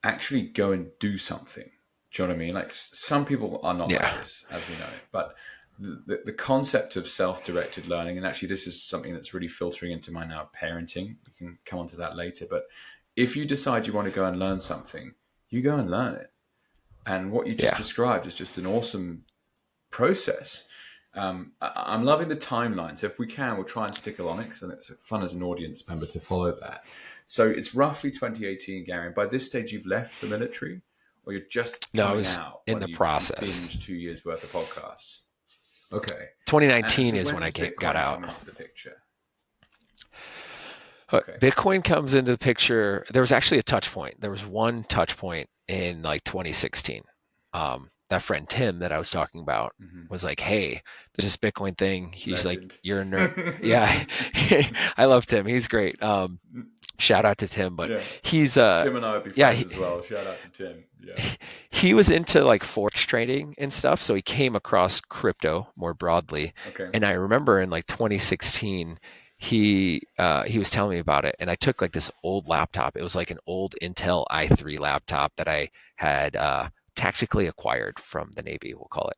Speaker 1: actually go and do something. Do you know what I mean? Like some people are not
Speaker 2: Yeah.
Speaker 1: like this, as we know. But the concept of self-directed learning, and actually this is something that's really filtering into my now parenting. We can come on to that later. But if you decide you want to go and learn something, you go and learn it. And what you just
Speaker 2: Yeah.
Speaker 1: described is just an awesome process. I'm loving the timeline. So if we can, we'll try and stick along it, because it's fun as an audience member to follow that. So it's roughly 2018, Gary. And by this stage, you've left the military, or you're just
Speaker 2: No, I
Speaker 1: coming
Speaker 2: was
Speaker 1: out?
Speaker 2: in
Speaker 1: Like
Speaker 2: the
Speaker 1: you
Speaker 2: process.
Speaker 1: binged 2 years worth of podcasts. Okay. And
Speaker 2: 2019
Speaker 1: so
Speaker 2: is
Speaker 1: when
Speaker 2: when I
Speaker 1: does
Speaker 2: got
Speaker 1: Bitcoin
Speaker 2: out.
Speaker 1: come into the picture? Okay.
Speaker 2: Bitcoin comes into the picture. There was actually a touch point. There was one touch point in like 2016. That friend Tim that I was talking about
Speaker 1: Hmm.
Speaker 2: was like, "Hey, there's this Bitcoin thing." He's like,
Speaker 1: Legend.
Speaker 2: "You're a nerd." Yeah, I love Tim. He's great. Shout out to Tim. But
Speaker 1: Yeah.
Speaker 2: he's
Speaker 1: Tim and I would be
Speaker 2: yeah,
Speaker 1: friends as well. Shout out to Tim. Yeah.
Speaker 2: he was into like forex trading and stuff, so he came across crypto more broadly.
Speaker 1: Okay.
Speaker 2: And I remember in like 2016, he was telling me about it, and I took like this old laptop. It was like an old Intel i3 laptop that I had tactically acquired from the Navy, we'll call it.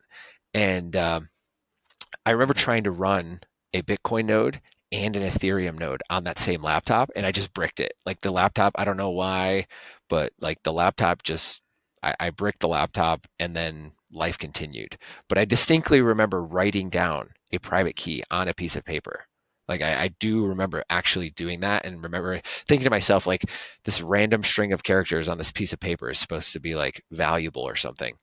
Speaker 2: And I remember
Speaker 1: Hmm.
Speaker 2: trying to run a Bitcoin node and an Ethereum node on that same laptop, and I just bricked it. Like the laptop, I don't know why, but like the laptop just, I bricked the laptop, and then life continued. But I distinctly remember writing down a private key on a piece of paper. Like I do remember actually doing that, and remember thinking to myself, like, this random string of characters on this piece of paper is supposed to be like valuable or something.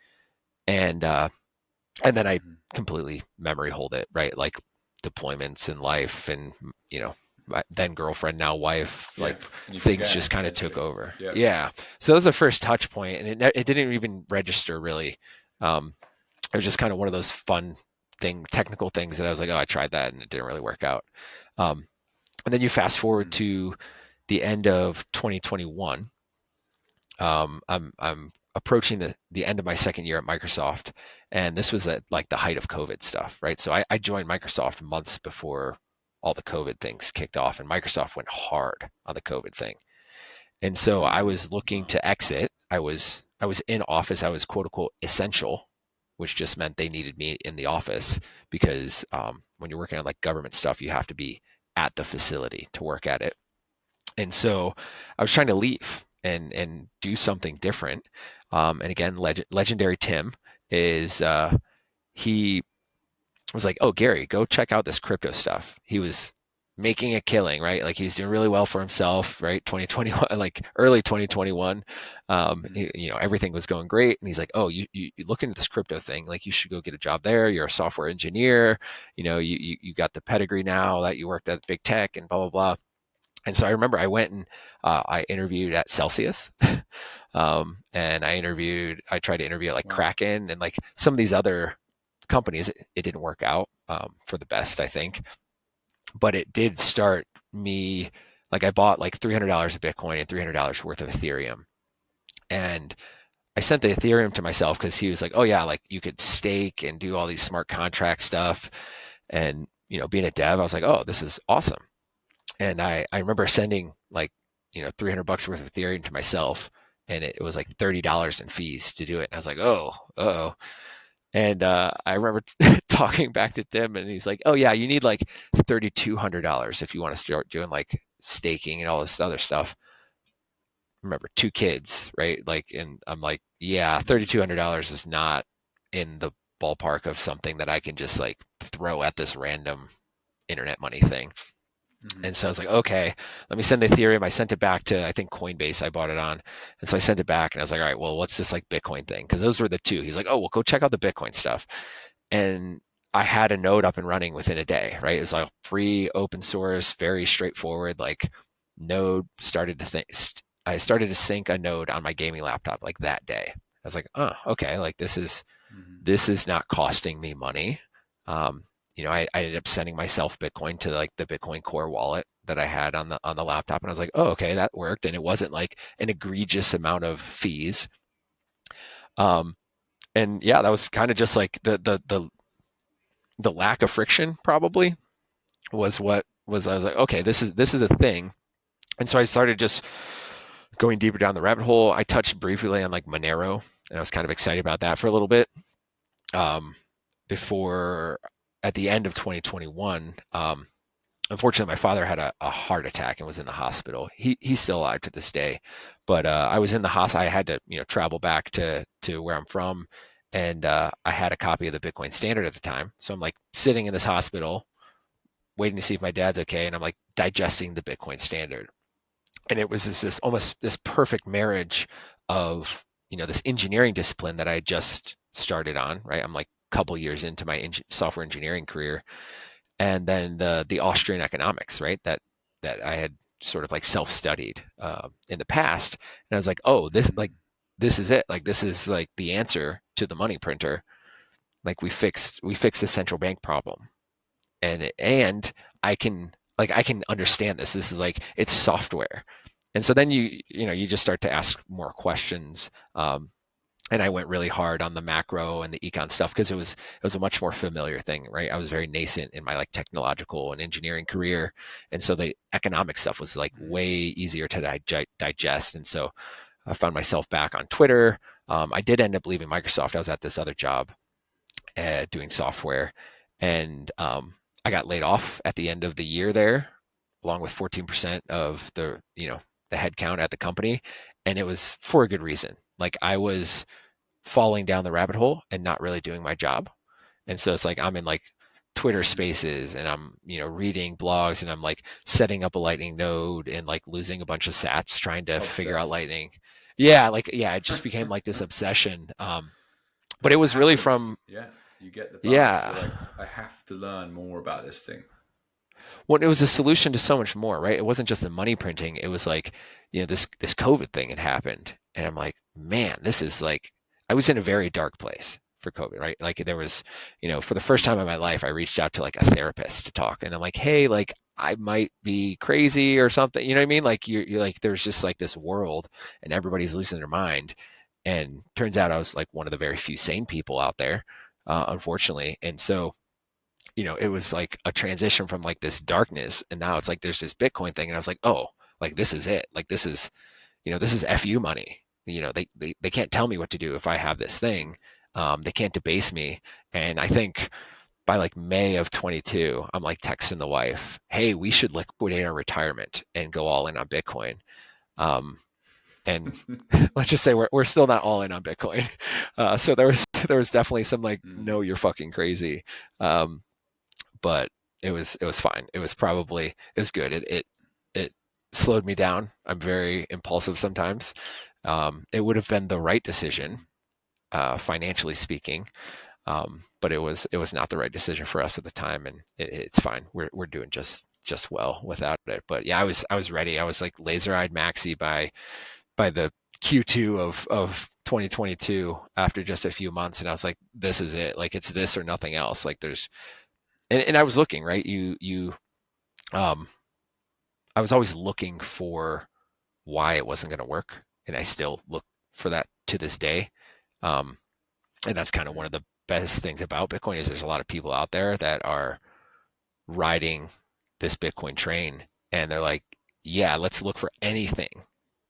Speaker 2: And then I
Speaker 1: Hmm.
Speaker 2: completely memory hold it, right? Like deployments in life, and you know, my then girlfriend, now wife,
Speaker 1: Yeah.
Speaker 2: like
Speaker 1: And you
Speaker 2: things
Speaker 1: forget
Speaker 2: just kind of took
Speaker 1: essentially.
Speaker 2: over.
Speaker 1: Yeah.
Speaker 2: Yeah, so that was the first touch point, and it didn't even register really. It was just kind of one of those fun technical things that I was like, oh, I tried that and it didn't really work out. Um, and then you fast forward
Speaker 1: Hmm.
Speaker 2: to the end of 2021. I'm approaching the end of my second year at Microsoft, and this was at like the height of COVID stuff, right? So I joined Microsoft months before all the COVID things kicked off, and Microsoft went hard on the COVID thing. And so I
Speaker 1: Hmm.
Speaker 2: was looking
Speaker 1: Wow.
Speaker 2: to exit. I was in office. I was quote unquote essential, which just meant they needed me in the office because when you're working on like government stuff, you have to be at the facility to work at it. And so I was trying to leave and do something different. And again, legendary Tim is he was like, "Oh, Gary, go check out this crypto stuff." He was making a killing, right? Like he was doing really well for himself, right? 2021, like early 2021,
Speaker 1: Hmm.
Speaker 2: everything was going great, and he's like, "Oh, you look into this crypto thing. Like you should go get a job there. You're a software engineer. You got the pedigree now that you worked at big tech and blah blah blah." And so I remember I went and I interviewed at Celsius, and I tried to interview at like
Speaker 1: Wow.
Speaker 2: Kraken and like some of these other companies. It didn't work out for the best, I think, but it did start me. Like I bought like $300 of Bitcoin and $300 worth of Ethereum, and I sent the Ethereum to myself because he was like, "Oh yeah, like you could stake and do all these smart contract stuff," and being a dev, I was like, "Oh, this is awesome." And I remember sending like $300 worth of Ethereum to myself, and it was like $30 in fees to do it. And I was like, oh, oh. And I remember talking back to Tim, and he's like, oh yeah, you need like $3,200 if you want to start doing like staking and all this other stuff. Remember, two kids, right? Like, and I'm like, yeah, $3,200 is not in the ballpark of something that I can just like throw at this random internet money thing.
Speaker 1: Hmm.
Speaker 2: And so I was like, okay, let me send the Ethereum. I sent it back to, I think, Coinbase I bought it on. And so I sent it back, and I was like, all right, well, what's this like Bitcoin thing? Because those were the two. He's like, oh, well, go check out the Bitcoin stuff. And I had a node up and running within a day, right? It was like free, open source, very straightforward. Like node started to think, I started to sync a node on my gaming laptop like that day. I was like, oh, okay, like
Speaker 1: Hmm.
Speaker 2: this is not costing me money. Um, I ended up sending myself Bitcoin to like the Bitcoin Core wallet that I had on the laptop, and I was like, oh, okay, that worked, and it wasn't like an egregious amount of fees. Um, and yeah, that was kind of just like the lack of friction probably was what was. I was like, okay, this is a thing, and so I started just going deeper down the rabbit hole. I touched briefly on like Monero, and I was kind of excited about that for a little bit. Um, Before at the end of 2021, unfortunately, my father had a heart attack and was in the hospital. He's still alive to this day, but I was in the hospital. I had to travel back to where I'm from, and I had a copy of the Bitcoin Standard at the time. So I'm like sitting in this hospital, waiting to see if my dad's okay, and I'm like digesting the Bitcoin Standard, and it was this almost this perfect marriage of this engineering discipline that I just started on, right? I'm like a couple years into my software engineering career, and then the Austrian economics, right? That I had sort of like self-studied in the past, and I was like, oh, this is it. Like this is like the answer to the money printer. Like we fixed the central bank problem, and I can understand this. This is like it's software, and so then you just start to ask more questions. And I went really hard on the macro and the econ stuff because it was a much more familiar thing, right? I was very nascent in my like technological and engineering career, and so the economic stuff was like way easier to digest. And so I found myself back on Twitter. I did end up leaving Microsoft. I was at this other job doing software, and I got laid off at the end of the year there, along with 14% of the headcount at the company, and it was for a good reason. Like I was falling down the rabbit hole and not really doing my job. And so it's like I'm in like Twitter spaces and I'm, reading blogs and I'm like setting up a lightning node and like losing a bunch of sats trying to figure out
Speaker 1: Obsessed.
Speaker 2: lightning. Yeah, like yeah, it just became like this obsession. But it
Speaker 1: It
Speaker 2: was really from
Speaker 1: happens. Yeah. You get the bug.
Speaker 2: yeah.
Speaker 1: You're like, I have to learn more about this thing.
Speaker 2: Well, it was a solution to so much more, right? It wasn't just the money printing. It was like, this COVID thing had happened, and I'm like, man, this is like, I was in a very dark place for COVID, right? Like there was, for the first time in my life, I reached out to like a therapist to talk, and I'm like, hey, like I might be crazy or something. You know what I mean? Like you're like, there's just like this world, and everybody's losing their mind, and turns out I was like one of the very few sane people out there, unfortunately, and so it was like a transition from like this darkness, and now it's like there's this Bitcoin thing, and I was like, oh, like this is it. Like this is FU money. They can't tell me what to do if I have this thing. They can't debase me. And I think by like May of 22, I'm like texting the wife, hey, we should liquidate our retirement and go all in on Bitcoin. Um, and let's just say we're still not all in on Bitcoin. So there was definitely some like,
Speaker 1: Mm.
Speaker 2: no, you're fucking crazy. Um, but it was fine. It was good. It slowed me down. I'm very impulsive sometimes. It would have been the right decision, financially speaking, but it was not the right decision for us at the time, and it's fine. We're doing just well without it. But yeah, I was ready. I was like laser eyed maxi by the Q2 of 2022 after just a few months, and I was like, this is it. Like it's this or nothing else. Like there's and I was looking, right? Um, I was always looking for why it wasn't going to work, and I still look for that to this day. Um, and that's kind of one of the best things about Bitcoin is there's a lot of people out there that are riding this Bitcoin train, and they're like, yeah, let's look for anything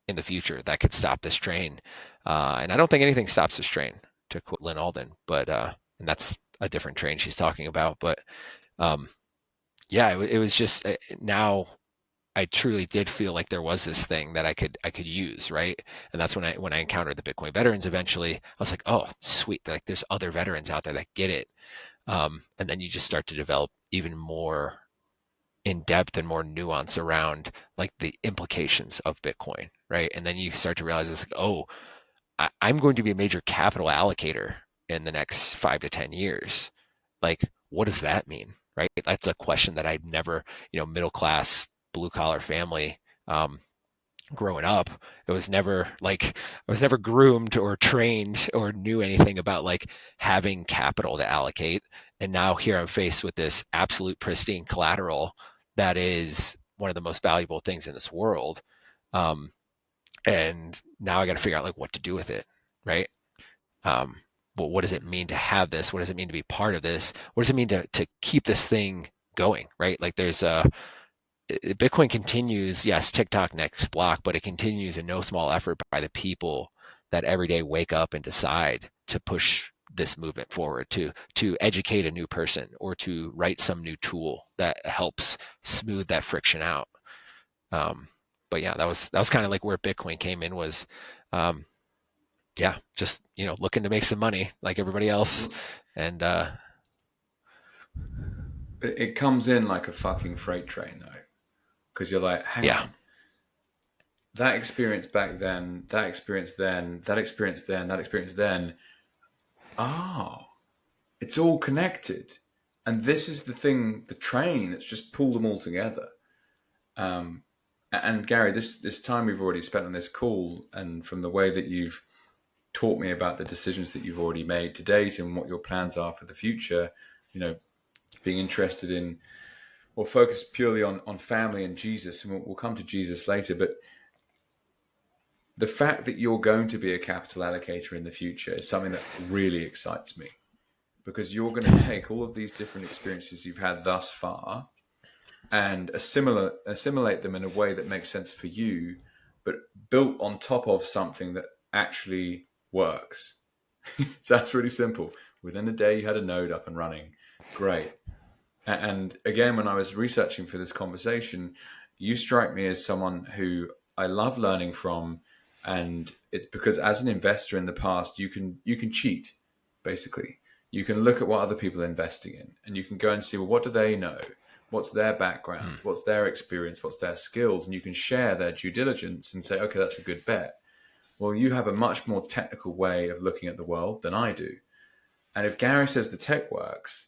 Speaker 2: in the future that could stop this train. And I don't think anything stops this train, to quote Lynn Alden, but and that's a different train she's talking about, but um, yeah, it was just now I truly did feel like there was this thing that I could use, right? And that's when I encountered the Bitcoin veterans eventually. I was like, oh, sweet, like there's other veterans out there that get it. And then you just start to develop even more in depth and more nuance around like the implications of Bitcoin, right? And then you start to realize it's like, oh, I'm going to be a major capital allocator in the next 5 to 10 years. Like, what does that mean? Right? That's a question that I'd never, middle class, blue collar family, um, growing up. It was never like I was never groomed or trained or knew anything about like having capital to allocate. And now here I'm faced with this absolute pristine collateral that is one of the most valuable things in this world. Um, and now I got to figure out like what to do with it, right? Um, well, what does it mean to have this? What does it mean to be part of this? What does it mean to keep this thing going, right? Like there's a Bitcoin continues, yes, TikTok next block, but it continues in no small effort by the people that every day wake up and decide to push this movement forward, to educate a new person or to write some new tool that helps smooth that friction out. Um, but yeah, that was kind of like where Bitcoin came in was, um, yeah, just looking to make some money like everybody else,
Speaker 1: Well,
Speaker 2: and
Speaker 1: it comes in like a fucking freight train, though, because you're like, hang
Speaker 2: yeah,
Speaker 1: on, that experience back then, that experience then, that experience then, that experience then. Ah, it's all connected. And this is the thing, the train that's just pulled them all together. Um, and Gary, this time we've already spent on this call, and from the way that you've taught me about the decisions that you've already made to date and what your plans are for the future, you know, being interested in or focused purely on family and Jesus, and we'll come to Jesus later, but the fact that you're going to be a capital allocator in the future is something that really excites me, because you're going to take all of these different experiences you've had thus far and assimilate them in a way that makes sense for you, but built on top of something that actually works. So that's really simple. Within a day, you had a node up and running. Great. And again, when I was researching for this conversation, you strike me as someone who I love learning from, and it's because as an investor in the past, you can cheat, basically. You can look at what other people are investing in, and you can go and see, well, what do they know? What's their background? What's their experience? What's their skills? And you can share their due diligence and say, okay, that's a good bet. Well, you have a much more technical way of looking at the world than I do. And if Gary says the tech works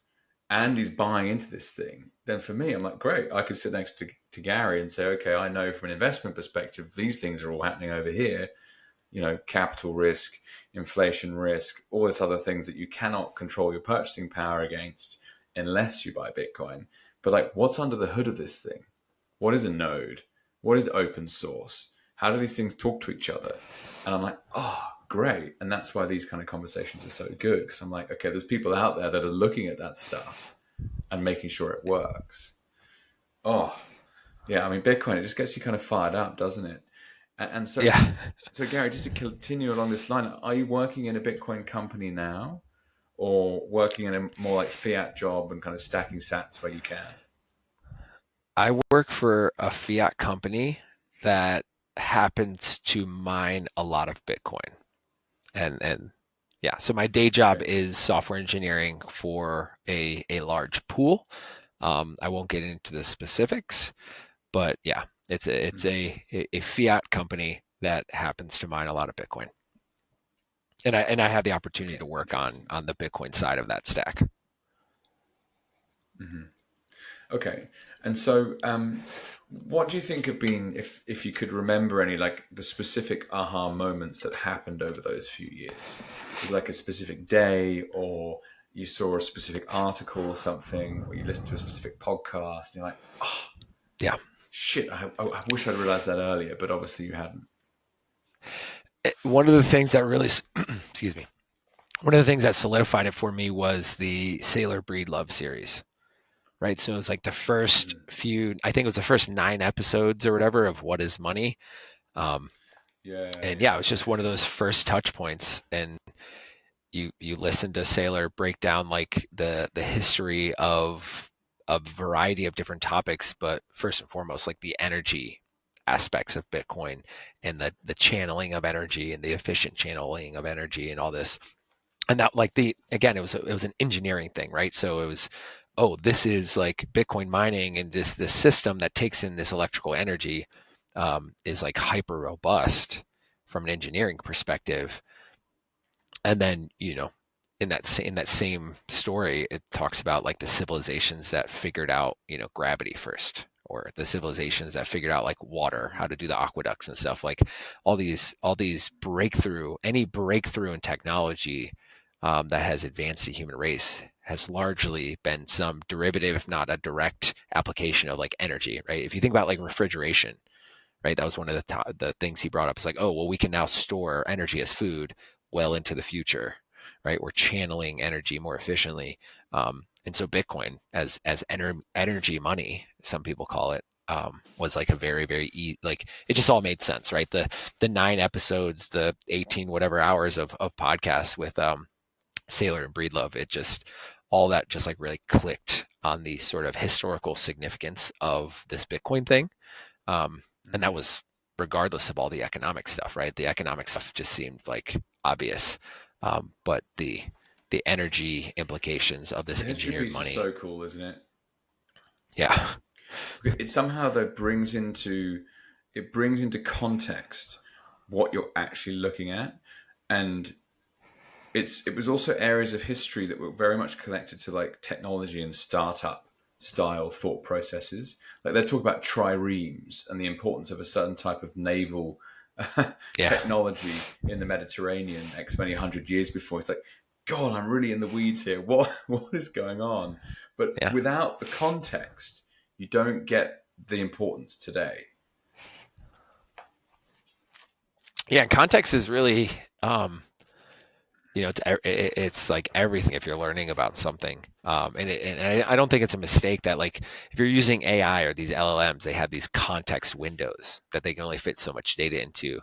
Speaker 1: and he's buying into this thing, then for me, I'm like, great. I could sit next to Gary and say, okay, I know from an investment perspective, these things are all happening over here. You know, capital risk, inflation risk, all this other things that you cannot control your purchasing power against unless you buy Bitcoin. But like, what's under the hood of this thing? What is a node? What is open source? How do these things talk to each other? And I'm like, oh, great. And that's why these kind of conversations are so good, because I'm like, okay, there's people out there that are looking at that stuff and making sure it works. Oh, yeah. I mean, Bitcoin, it just gets you kind of fired up, doesn't it? And so,
Speaker 2: Yeah.
Speaker 1: so Gary, just to continue along this line, are you working in a Bitcoin company now, or working in a more like fiat job and kind of stacking sats where you can?
Speaker 2: I work for a fiat company that happens to mine a lot of Bitcoin. And yeah, so my day job
Speaker 1: Okay.
Speaker 2: is software engineering for a large pool. I won't get into the specifics, but yeah, it's
Speaker 1: Mhm.
Speaker 2: a fiat company that happens to mine a lot of Bitcoin. And I have the opportunity
Speaker 1: Okay.
Speaker 2: to work
Speaker 1: Interesting.
Speaker 2: on the Bitcoin side of that stack.
Speaker 1: Hmm. Okay. And so, what do you think have been, if you could remember any, like the specific aha moments that happened over those few years? Was it like a specific day, or you saw a specific article or something, or you listened to a specific podcast, and you're like, oh,
Speaker 2: Yeah.
Speaker 1: shit, I wish I'd realized that earlier, but obviously you hadn't.
Speaker 2: One of the things that really, excuse me, one of the things that solidified it for me was the Sailor Breedlove series, right? So it was like the first
Speaker 1: Mm.
Speaker 2: few, I think it was the first 9 episodes or whatever of What is Money. Um,
Speaker 1: Yeah,
Speaker 2: and
Speaker 1: yeah,
Speaker 2: yeah, it was
Speaker 1: that's
Speaker 2: just one of those
Speaker 1: interesting.
Speaker 2: first touch points. And you listen to Sailor break down like the history of a variety of different topics, but first and foremost, like the energy aspects of Bitcoin and the channeling of energy and the efficient channeling of energy and all this. And that like the again, it was an engineering thing, right? So it was, oh, this is like Bitcoin mining and this system that takes in this electrical energy is like hyper robust from an engineering perspective. And then in that same story, it talks about like the civilizations that figured out gravity first, or the civilizations that figured out like water, how to do the aqueducts and stuff. Like all these any breakthrough in technology that has advanced the human race has largely been some derivative, if not a direct application of like energy, right? If you think about like refrigeration, right? That was one of the things he brought up. It's like, oh, well, we can now store energy as food well into the future, right? We're channeling energy more efficiently. And so Bitcoin as energy money, some people call it, was like a very, like it just all made sense, right? The 9 episodes, the 18 whatever hours of podcasts with Sailor and Breedlove, it just all that just like really clicked on the sort of historical significance of this Bitcoin thing. And that
Speaker 1: Mm.
Speaker 2: was regardless of all the economic stuff, right? The economic stuff just seemed like obvious, but the energy implications of this
Speaker 1: The history
Speaker 2: engineered
Speaker 1: piece is
Speaker 2: money,
Speaker 1: so cool, isn't it?
Speaker 2: yeah,
Speaker 1: It somehow though brings into it brings into context what you're actually looking at, and it was also areas of history that were very much connected to like technology and startup style thought processes. Like they talk about triremes and the importance of a certain type of naval
Speaker 2: Yeah.
Speaker 1: technology in the Mediterranean X many hundred years before. It's like, God, I'm really in the weeds here. What is going on? But
Speaker 2: Yeah.
Speaker 1: without the context, you don't get the importance today.
Speaker 2: Yeah. Context is really, it's like everything if you're learning about something. And I don't think it's a mistake that like if you're using AI or these LLMs, they have these context windows that they can only fit so much data into.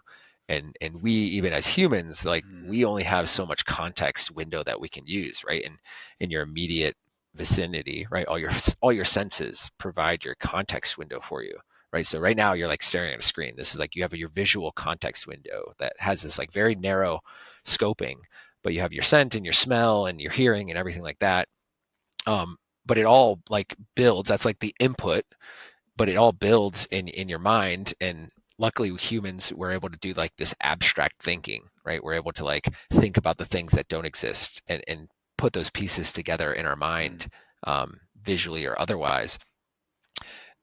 Speaker 2: And we even as humans, like we only have so much context window that we can use, right? And in your immediate vicinity, right? All your senses provide your context window for you. Right. So right now you're like staring at a screen. This is like you have your visual context window that has this like very narrow scoping, but you have your scent and your smell and your hearing and everything like that. Um, but it all like builds. That's like the input, but it all builds in your mind. And luckily, humans were able to do like this abstract thinking, right? We're able to like think about the things that don't exist and put those pieces together in our mind, visually or otherwise.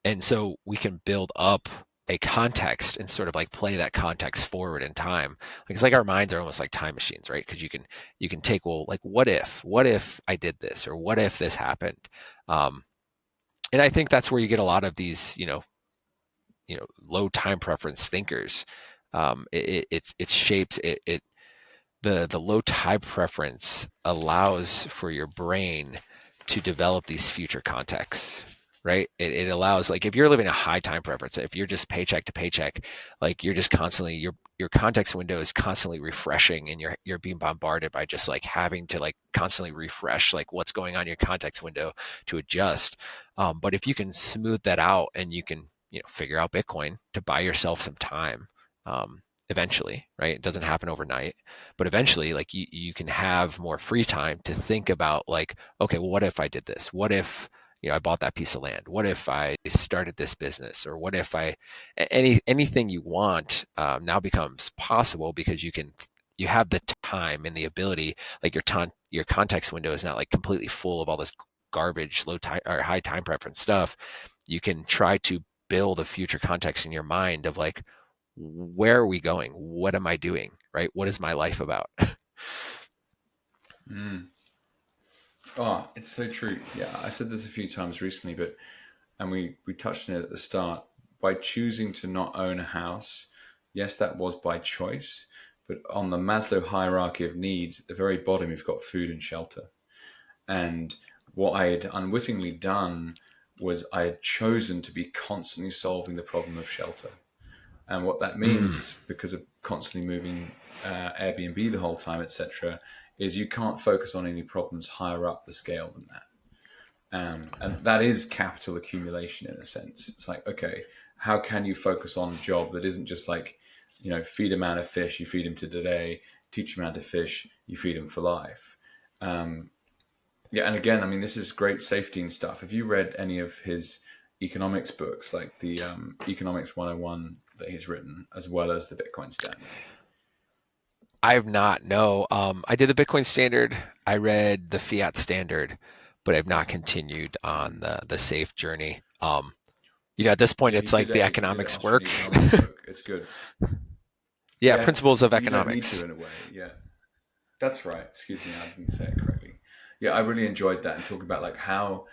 Speaker 2: And so we can build up a context and sort of like play that context forward in time. Like it's like our minds are almost like time machines, right? Because you can take, well, like what if I did this, or what if this happened? Um, and I think that's where you get a lot of these, low time preference thinkers. It shapes it. The low time preference allows for your brain to develop these future contexts, right? It allows, like if you're living a high time preference, if you're just paycheck to paycheck, like you're just constantly your context window is constantly refreshing, and you're being bombarded by just like having to like constantly refresh like what's going on in your context window to adjust. But if you can smooth that out and you can figure out Bitcoin to buy yourself some time, eventually, right? It doesn't happen overnight, but eventually like you can have more free time to think about like, okay, well, what if I did this? What if I bought that piece of land? What if I started this business? Or what if anything you want now becomes possible because you have the time and the ability. Like your context window is not like completely full of all this garbage low time or high time preference stuff. You can try to build a future context in your mind of like, where are we going? What am I doing? Right? What is my life about?
Speaker 1: Mm. Oh, it's so true. Yeah, I said this a few times recently, but and we touched on it at the start. By choosing to not own a house, yes, that was by choice. But on the Maslow hierarchy of needs, at the very bottom, you've got food and shelter. And what I had unwittingly done was I had chosen to be constantly solving the problem of shelter. And what that
Speaker 2: Mm.
Speaker 1: means, because of constantly moving Airbnb the whole time, etc., is you can't focus on any problems higher up the scale than that. And that is capital accumulation in a sense. It's like, okay, how can you focus on a job that isn't just like, feed a man a fish, you feed him to today, teach a man to fish, you feed him for life. Um, yeah, and again, I mean, this is great safety and stuff. Have you read any of his economics books, like the Economics 101 that he's written, as well as the Bitcoin Standard?
Speaker 2: I have not. No. I did the Bitcoin standard. I read the fiat standard, but I've not continued on the safe journey. At this point,
Speaker 1: Yeah,
Speaker 2: it's like the
Speaker 1: he did an
Speaker 2: economics
Speaker 1: Austrian
Speaker 2: work.
Speaker 1: economics book. It's good.
Speaker 2: Yeah,
Speaker 1: Yeah,
Speaker 2: principles of
Speaker 1: you don't need to
Speaker 2: economics.
Speaker 1: in a way. Yeah, that's right. Excuse me, I didn't say it correctly. Yeah, I really enjoyed that and talk about like how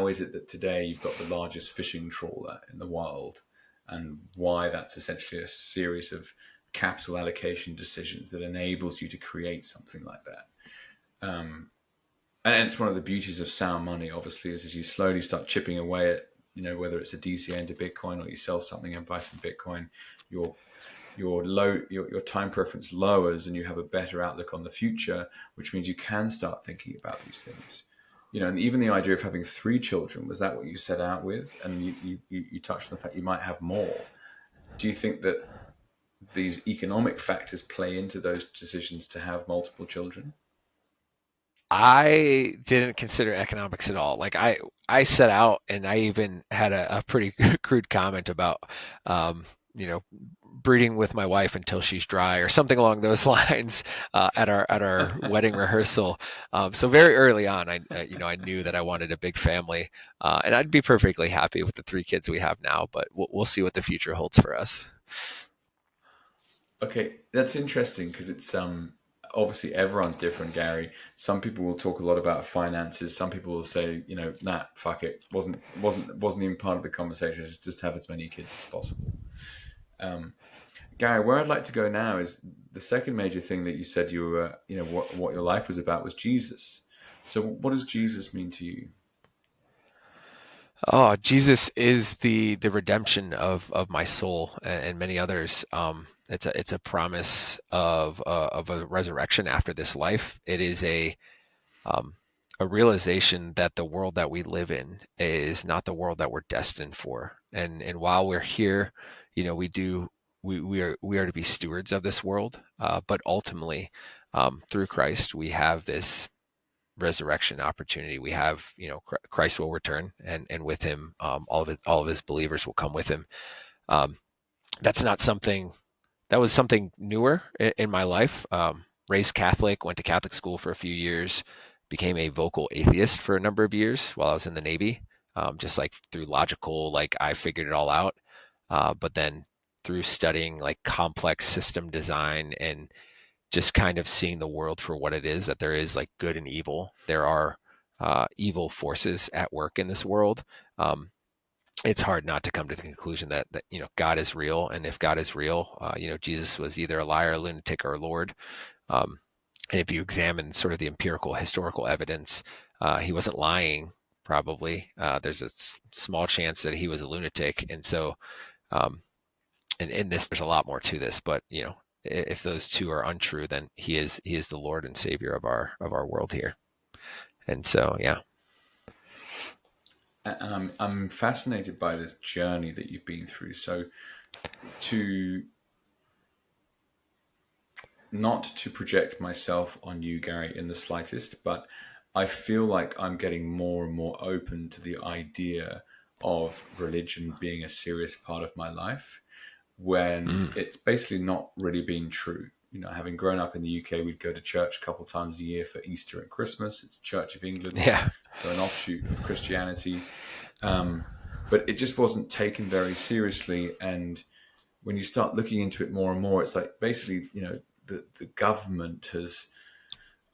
Speaker 1: is it that today you've got the largest fishing trawler in the world, and why that's essentially a series of capital allocation decisions that enables you to create something like that. And it's one of the beauties of sound money, obviously, is as you slowly start chipping away at, whether it's a DCA into Bitcoin or you sell something and buy some Bitcoin, your your time preference lowers and you have a better outlook on the future, which means you can start thinking about these things. And even the idea of having 3 children, was that what you set out with? And you touched on the fact you might have more. Do you think that these economic factors play into those decisions to have multiple children?
Speaker 2: I didn't consider economics at all. Like I set out and I even had a pretty crude comment about, breeding with my wife until she's dry or something along those lines at our wedding rehearsal. So very early on, I knew that I wanted a big family, and I'd be perfectly happy with the 3 kids we have now. But we'll see what the future holds for us.
Speaker 1: Okay, that's interesting because it's obviously everyone's different, Gary. Some people will talk a lot about finances. Some people will say, nah, fuck it, wasn't even part of the conversation. Just have as many kids as possible. Gary, where I'd like to go now is the second major thing that you said you were, what your life was about was Jesus. So, what does Jesus mean to you?
Speaker 2: Oh, Jesus is the redemption of my soul and many others. It's a promise of a resurrection after this life. It is um, a realization that the world that we live in is not the world that we're destined for. And while we're here, we are to be stewards of this world. But ultimately, through Christ, we have this resurrection opportunity. We have, Christ will return, and with him, all of his believers will come with him. Um, that's not something that was something newer in my life. Raised Catholic, went to Catholic school for a few years, became a vocal atheist for a number of years while I was in the Navy. Just like through logical, like I figured it all out. But then through studying like complex system design and just kind of seeing the world for what it is, that there is like good and evil. There are evil forces at work in this world. Um, it's hard not to come to the conclusion that God is real, and if God is real, Jesus was either a liar, a lunatic, or a Lord. Um, and if you examine sort of the empirical historical evidence, he wasn't lying. Probably there's a small chance that he was a lunatic, and so um, and in this there's a lot more to this, but if those two are untrue, then he is the Lord and Savior of our world here. And so yeah.
Speaker 1: And I'm fascinated by this journey that you've been through. So, to not to project myself on you, Gary, in the slightest, but I feel like I'm getting more and more open to the idea of religion being a serious part of my life when
Speaker 2: Mm.
Speaker 1: it's basically not really been true. Having grown up in the UK, we'd go to church a couple of times a year for Easter and Christmas. It's Church of England,
Speaker 2: Yeah.
Speaker 1: so an offshoot of Christianity. But it just wasn't taken very seriously. And when you start looking into it more and more, it's like basically, the government has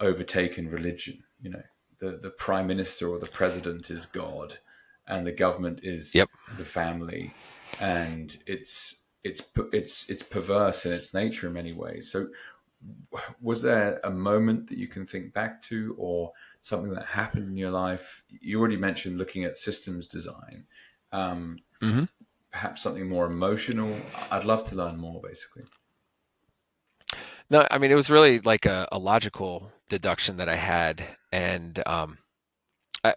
Speaker 1: overtaken religion. The prime minister or the president is God, and the government is
Speaker 2: Yep.
Speaker 1: the family, and it's perverse in its nature in many ways. So, was there a moment that you can think back to, or something that happened in your life? You already mentioned looking at systems design. Um,
Speaker 2: Hmm.
Speaker 1: Perhaps something more emotional. I'd love to learn more, basically.
Speaker 2: No, I mean it was really like a logical deduction that I had, and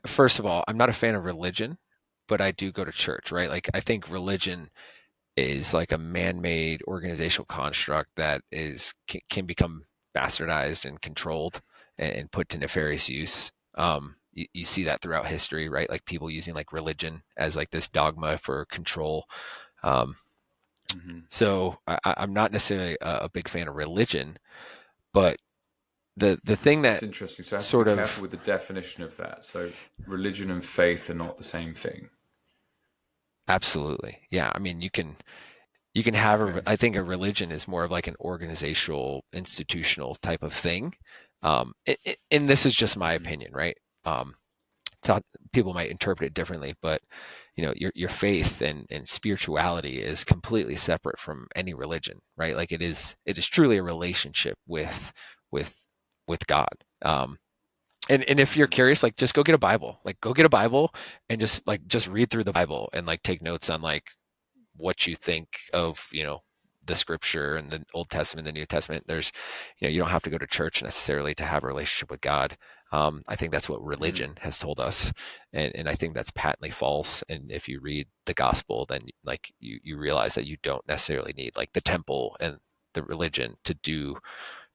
Speaker 2: first of all, I'm not a fan of religion, but I do go to church, right? Like I think religion is like a man-made organizational construct that can become bastardized and controlled and put to nefarious use. You see that throughout history, right? Like people using like religion as like this dogma for control. Um,
Speaker 1: Hmm.
Speaker 2: so I'm not necessarily a big fan of religion, but the thing
Speaker 1: That's
Speaker 2: that
Speaker 1: interesting. So I have to be
Speaker 2: sort
Speaker 1: careful
Speaker 2: of
Speaker 1: with the definition of that. So religion and faith are not the same thing.
Speaker 2: absolutely, yeah. I mean, you can have
Speaker 1: Okay.
Speaker 2: I think a religion is more of like an organizational institutional type of thing. And this is just my
Speaker 1: Hmm.
Speaker 2: opinion, right? um so people might interpret it differently, but your faith and spirituality is completely separate from any religion, right? Like it is truly a relationship with with God. And if you're
Speaker 1: Hmm.
Speaker 2: curious, like just go get a Bible, like go get a Bible and just read through the Bible and like take notes on like what you think of the scripture and the Old Testament, the New Testament. There's you don't have to go to church necessarily to have a relationship with God. I think that's what
Speaker 1: Hmm.
Speaker 2: religion has told us, and I think that's patently false. And if you read the gospel, then like you realize that you don't necessarily need like the temple and the religion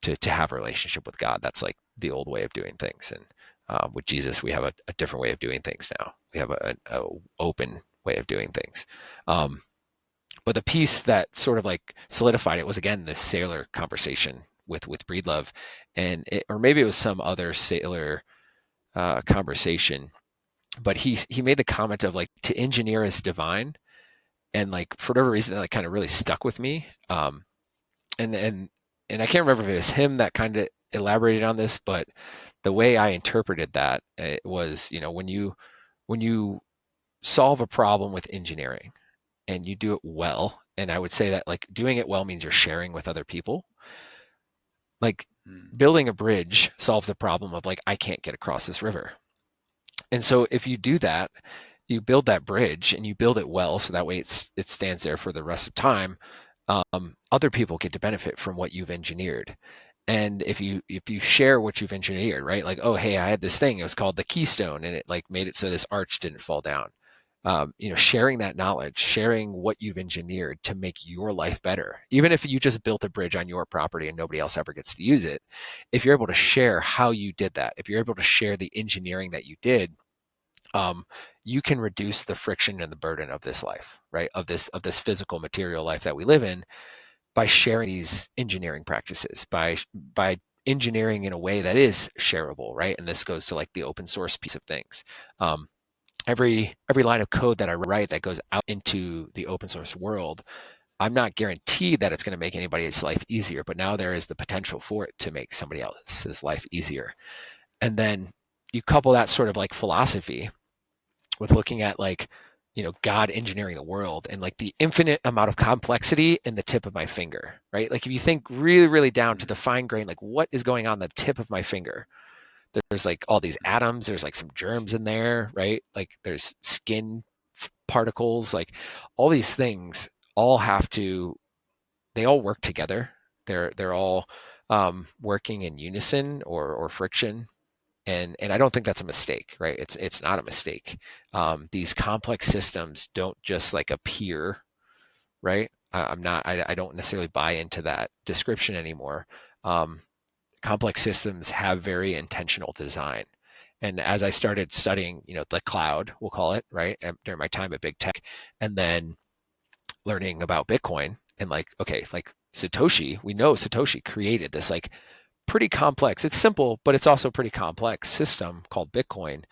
Speaker 2: to have a relationship with God. That's like the old way of doing things. And with Jesus, we have a different way of doing things now. We have a open way of doing things. Um, But the piece that sort of like solidified it was again this sailor conversation with Breedlove, or maybe it was some other sailor conversation. But he made the comment of like, to engineer is divine, and like for whatever reason that like kind of really stuck with me. And and I can't remember if it was him that kind of elaborated on this, but the way I interpreted that, it was, when you solve a problem with engineering and you do it well, and I would say that like doing it well means you're sharing with other people. Like
Speaker 1: Mm.
Speaker 2: building a bridge solves a problem of like, I can't get across this river. And so if you do that, you build that bridge and you build it well, so that way it stands there for the rest of time. Other people get to benefit from what you've engineered. And if you share what you've engineered, right? Like, oh, hey, I had this thing. It was called the Keystone, and it like made it so this arch didn't fall down. Sharing that knowledge, sharing what you've engineered to make your life better, even if you just built a bridge on your property and nobody else ever gets to use it. If you're able to share how you did that, if you're able to share the engineering that you did, um, you can reduce the friction and the burden of this life, right? Of this physical material life that we live in, by sharing these engineering practices, by engineering in a way that is shareable, right? And this goes to like the open source piece of things. Every line of code that I write that goes out into the open source world, I'm not guaranteed that it's going to make anybody's life easier, but now there is the potential for it to make somebody else's life easier. And then you couple that sort of like philosophy with looking at like, God engineering the world and like the infinite amount of complexity in the tip of my finger, right? Like if you think really, really down to the fine grain, like what is going on the tip of my finger? There's like all these atoms, there's like some germs in there, right? Like there's skin particles, like all these things all they all work together. They're all working in unison or friction, and I don't think that's a mistake, right? It's not a mistake. These complex systems don't just like appear, right? I don't necessarily buy into that description anymore. Um, Complex systems have very intentional design. And as I started studying, the cloud, we'll call it, right, during my time at big tech, and then learning about Bitcoin, and like, okay, like Satoshi, we know Satoshi created this like pretty complex, it's simple, but it's also pretty complex system called Bitcoin.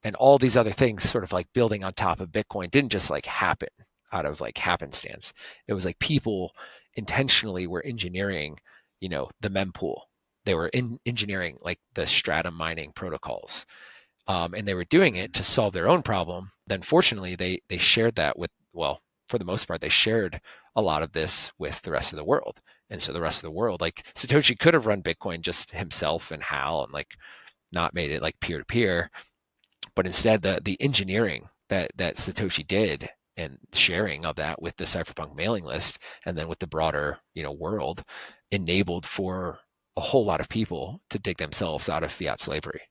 Speaker 2: And all these other things sort of like building on top of Bitcoin didn't just like happen out of like happenstance. It was like people intentionally were engineering, the mempool. They were engineering like the strata mining protocols, and they were doing it to solve their own problem. Then, fortunately, they shared that with, well, for the most part, they shared a lot of this with the rest of the world. And so the rest of the world, like Satoshi could have run Bitcoin just himself and Hal, and like not made it like peer to peer, but instead the engineering that Satoshi did and sharing of that with the cypherpunk mailing list and then with the broader world enabled for a whole lot of people to dig themselves out of fiat slavery.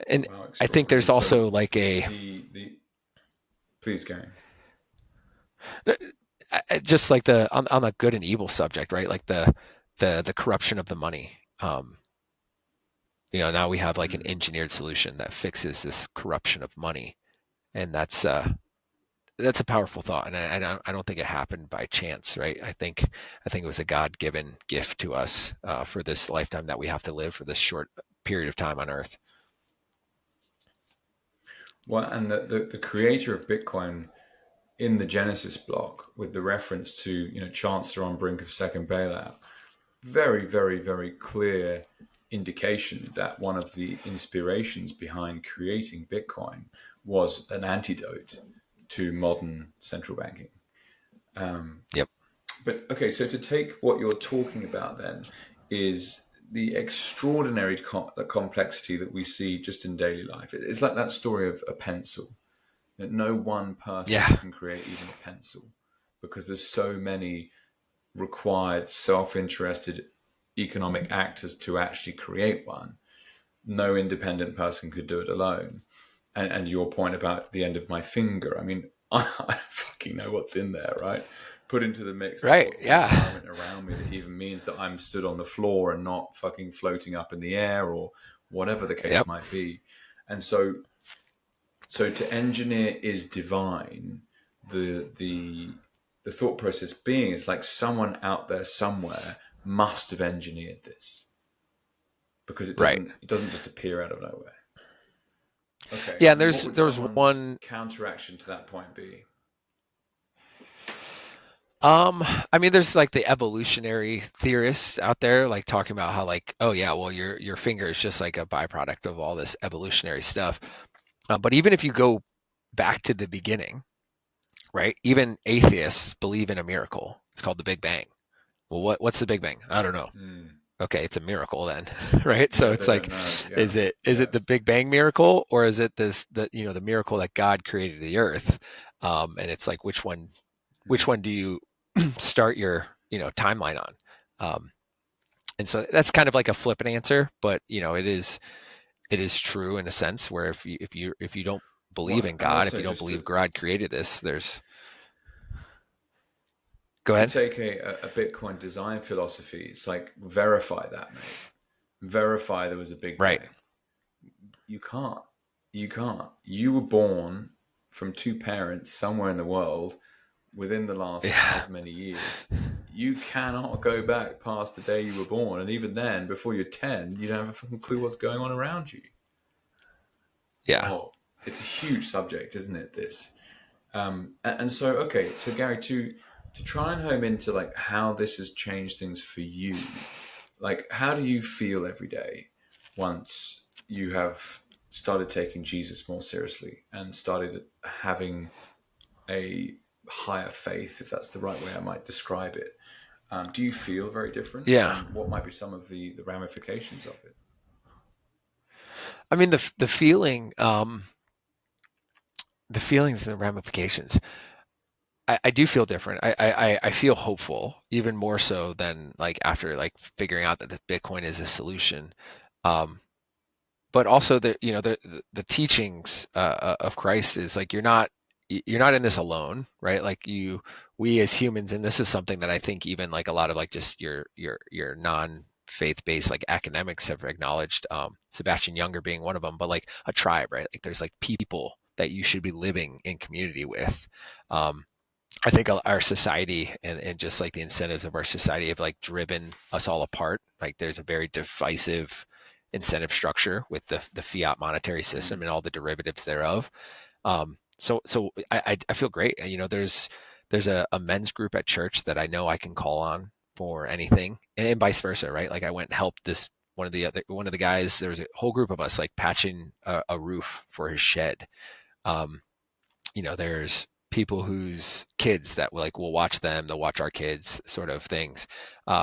Speaker 2: And
Speaker 1: Wow,
Speaker 2: I think
Speaker 1: extraordinary.
Speaker 2: there's
Speaker 1: And so
Speaker 2: also like
Speaker 1: the please go.
Speaker 2: just like on the good and evil subject, right? Like the corruption of the money. Now we have like an
Speaker 1: Mm.
Speaker 2: engineered solution that fixes this corruption of money, and that's a powerful thought, and I don't think it happened by chance, right? I think it was a God-given gift to us for this lifetime that we have to live for this short period of time on Earth.
Speaker 1: Well, and the creator of Bitcoin in the Genesis block with the reference to Chancellor on brink of second bailout, very, very, very clear indication that one of the inspirations behind creating Bitcoin was an antidote to modern central banking.
Speaker 2: Yep.
Speaker 1: But okay, so to take what you're talking about then is the extraordinary complexity that we see just in daily life. It's like that story of a pencil. No one person
Speaker 2: Yeah.
Speaker 1: can create even a pencil because there's so many required self-interested economic actors to actually create one. No independent person could do it alone. And your point about the end of my finger, I mean, I don't fucking know what's in there, right? Put into the mix
Speaker 2: Right.
Speaker 1: what's the
Speaker 2: Yeah.
Speaker 1: environment around me that even means that I'm stood on the floor and not fucking floating up in the air or whatever the case
Speaker 2: Yep.
Speaker 1: might be. And so So to engineer is divine. The thought process being is like someone out there somewhere must have engineered this because
Speaker 2: Right.
Speaker 1: it doesn't just appear out of nowhere. Okay,
Speaker 2: Yeah, and
Speaker 1: and what would
Speaker 2: there was
Speaker 1: someone's
Speaker 2: one.
Speaker 1: counteraction to that point be?
Speaker 2: I mean, there's like the evolutionary theorists out there, like talking about how, like, oh yeah, well, your finger is just like a byproduct of all this evolutionary stuff. But even if you go back to the beginning, right? Even atheists believe in a miracle. It's called the Big Bang. Well, what's the Big Bang? I don't know.
Speaker 1: Hmm.
Speaker 2: Okay, it's a miracle then, right? So
Speaker 1: Yeah,
Speaker 2: it's
Speaker 1: they don't
Speaker 2: like,
Speaker 1: know. Yeah,
Speaker 2: is it
Speaker 1: yeah.
Speaker 2: the Big Bang miracle, or is it the miracle that God created the earth? And it's like, which
Speaker 1: Hmm.
Speaker 2: one do you start your timeline on? Um, and so that's kind of like a flippant answer, but it is true in a sense where if you don't believe
Speaker 1: Well,
Speaker 2: in
Speaker 1: and
Speaker 2: God, if
Speaker 1: also
Speaker 2: you don't
Speaker 1: just
Speaker 2: believe
Speaker 1: to
Speaker 2: God created this, there's go
Speaker 1: to
Speaker 2: ahead.
Speaker 1: take a Bitcoin design philosophy, it's like verify that, mate. Verify there was a Big
Speaker 2: Right.
Speaker 1: Bang. You can't. You can't. You were born from two parents somewhere in the world within the last
Speaker 2: Yeah.
Speaker 1: however many years. You cannot go back past the day you were born. And even then, before you're 10, you don't have a fucking clue what's going on around you.
Speaker 2: Yeah.
Speaker 1: Oh, it's a huge subject, isn't it? This. And so, okay, so Gary, to try and home into like how this has changed things for you, like how do you feel every day once you have started taking Jesus more seriously and started having a higher faith, if that's the right way I might describe it? Do you feel very different,
Speaker 2: Yeah.
Speaker 1: and what might be some of the ramifications of it?
Speaker 2: I mean, the feelings and the ramifications. I do feel different. I feel hopeful, even more so than like after like figuring out that the Bitcoin is a solution. Um, but also the teachings of Christ is like you're not in this alone, right? Like we as humans, and this is something that I think even like a lot of like just your non faith based like academics have acknowledged. Sebastian Younger being one of them, but like a tribe, right? Like there's like people that you should be living in community with. Um, I think our society and just like the incentives of our society have like driven us all apart. Like there's a very divisive incentive structure with the fiat monetary system
Speaker 1: Mm.
Speaker 2: and all the derivatives thereof. So I feel great. There's a men's group at church that I know I can call on for anything, and vice versa, right? Like I went and helped this one of the guys. There was a whole group of us like patching a roof for his shed. Um, there's people whose kids that will watch them, they'll watch our kids, sort of things.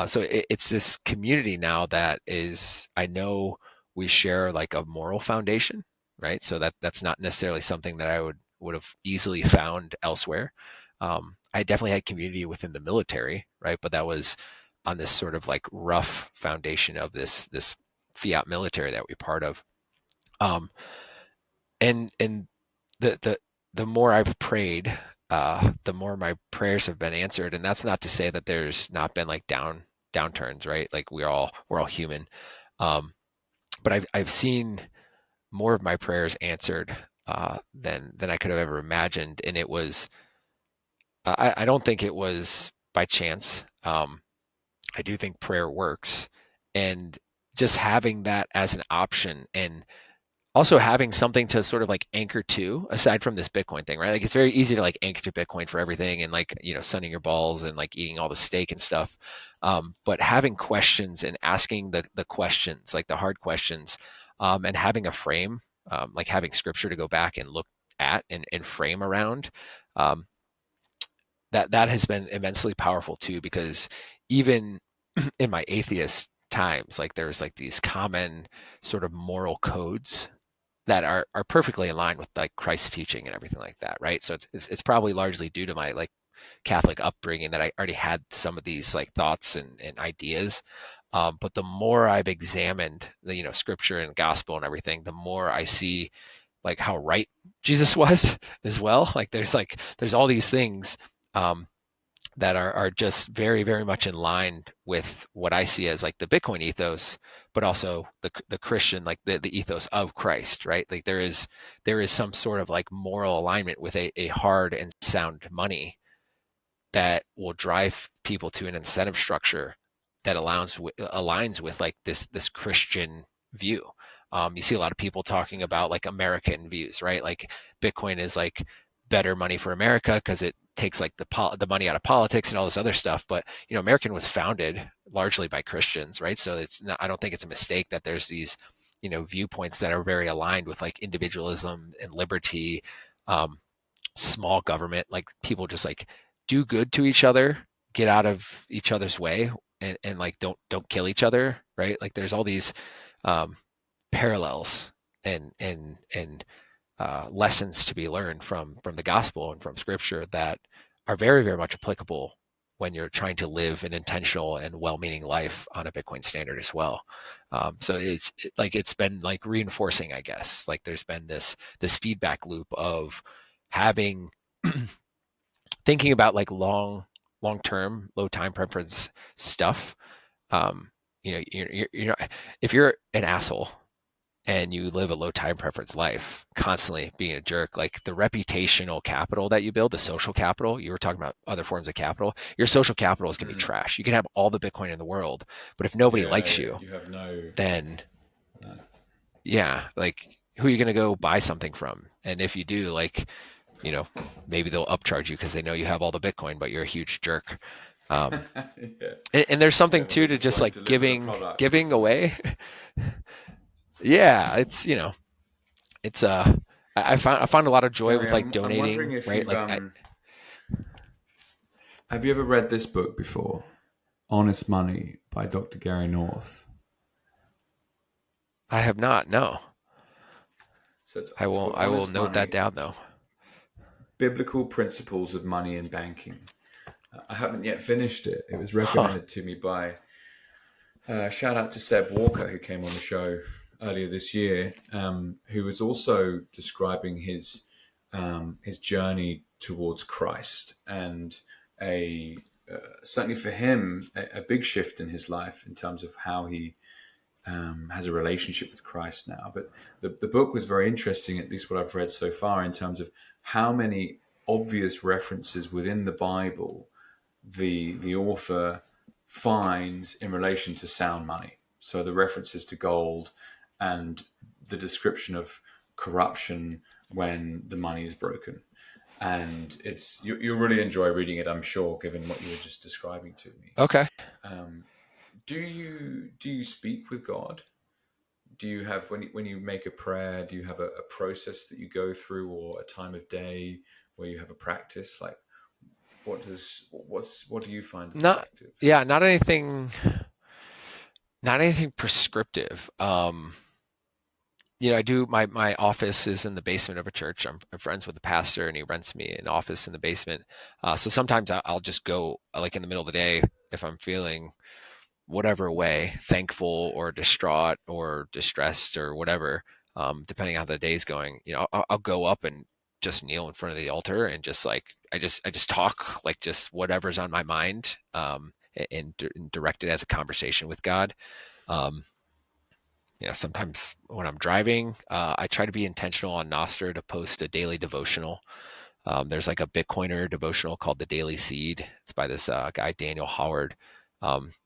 Speaker 2: So it's this community now that is, I know we share like a moral foundation, right? So that's not necessarily something that I would have easily found elsewhere. I definitely had community within the military, right? But that was on this sort of like rough foundation of this fiat military that we're part of. Um, and the the more I've prayed, the more my prayers have been answered. And that's not to say that there's not been like downturns, right? Like we're all human. Um, but I've seen more of my prayers answered than I could have ever imagined, and it was I don't think it was by chance. I do think prayer works, and just having that as an option and also having something to sort of like anchor to aside from this Bitcoin thing, right? Like it's very easy to like anchor to Bitcoin for everything and like, sunning your balls and like eating all the steak and stuff. But having questions and asking the questions, like the hard questions, and having a frame, like having scripture to go back and look at and frame around, um, that has been immensely powerful too, because even in my atheist times, like there's like these common sort of moral codes that are perfectly in line with like Christ's teaching and everything like that, right? So it's probably largely due to my like Catholic upbringing that I already had some of these like thoughts and ideas. But the more I've examined the scripture and gospel and everything, the more I see like how right Jesus was as well. Like there's all these things. Um, that are just very, very much in line with what I see as like the Bitcoin ethos, but also the Christian, like the ethos of Christ, right? Like there is some sort of like moral alignment with a hard and sound money that will drive people to an incentive structure that aligns with like this Christian view. You see a lot of people talking about like American views, right? Like Bitcoin is like better money for America because it takes like the money out of politics and all this other stuff. But American was founded largely by Christians, right? So it's not. I don't think it's a mistake that there's these viewpoints that are very aligned with like individualism and liberty, um, small government, like people just like do good to each other, get out of each other's way, and like don't kill each other, right? Like there's all these um, parallels and lessons to be learned from the gospel and from scripture that are very, very much applicable when you're trying to live an intentional and well-meaning life on a Bitcoin standard as well. So it's been like reinforcing, I guess. Like there's been this feedback loop of having thinking about like long term low time preference stuff. Um, you're if you're an asshole and you live a low time preference life, constantly being a jerk, like the reputational capital that you build, the social capital, you were talking about other forms of capital, your social capital is going to be
Speaker 1: Mm.
Speaker 2: trash. You can have all the Bitcoin in the world, but if nobody
Speaker 1: Yeah,
Speaker 2: likes
Speaker 1: yeah.
Speaker 2: you,
Speaker 1: You have no.
Speaker 2: then
Speaker 1: No.
Speaker 2: yeah, like who are you going to go buy something from? And if you do, like, maybe they'll upcharge you because they know you have all the Bitcoin, but you're a huge jerk. Um,
Speaker 1: Yeah.
Speaker 2: and there's something
Speaker 1: Yeah,
Speaker 2: too to just
Speaker 1: won't
Speaker 2: like
Speaker 1: deliver the
Speaker 2: giving
Speaker 1: product or
Speaker 2: giving
Speaker 1: something.
Speaker 2: away. Yeah, it's I found a lot of joy
Speaker 1: Gary,
Speaker 2: with like
Speaker 1: I'm wondering
Speaker 2: donating,
Speaker 1: if
Speaker 2: right?
Speaker 1: you've
Speaker 2: Like
Speaker 1: have you ever read this book before? Honest Money by Dr. Gary North.
Speaker 2: I have not. No,
Speaker 1: So it's,
Speaker 2: I
Speaker 1: it's
Speaker 2: will
Speaker 1: called
Speaker 2: I will
Speaker 1: Honest
Speaker 2: note that
Speaker 1: Money:
Speaker 2: down though.
Speaker 1: Biblical Principles of Money and Banking. I haven't yet finished it. It was
Speaker 2: Huh.
Speaker 1: recommended to me by shout out to Seb Walker, who came on the show earlier this year, who was also describing his journey towards Christ and a certainly for him a big shift in his life in terms of how he has a relationship with Christ now. But the book was very interesting, at least what I've read so far, in terms of how many obvious references within the Bible the author finds in relation to sound money. So the references to gold and the description of corruption when the money is broken. And you'll really enjoy reading it, I'm sure, given what you were just describing to me.
Speaker 2: Okay.
Speaker 1: Um, do you speak with God? Do you have when you make a prayer? Do you have a process that you go through, or a time of day where you have a practice? Like, what do you find as
Speaker 2: Not
Speaker 1: effective?
Speaker 2: yeah, not anything prescriptive. I do my office is in the basement of a church. I'm friends with the pastor, and he rents me an office in the basement. So sometimes I'll just go like in the middle of the day if I'm feeling whatever way, thankful or distraught or distressed or whatever, depending on how the day's going. I'll go up and just kneel in front of the altar and just like I just talk like just whatever's on my mind, and direct it as a conversation with God. Um, sometimes when I'm driving, I try to be intentional on Nostr to post a daily devotional. There's like a Bitcoiner devotional called The Daily Seed. It's by this guy, Daniel Howard,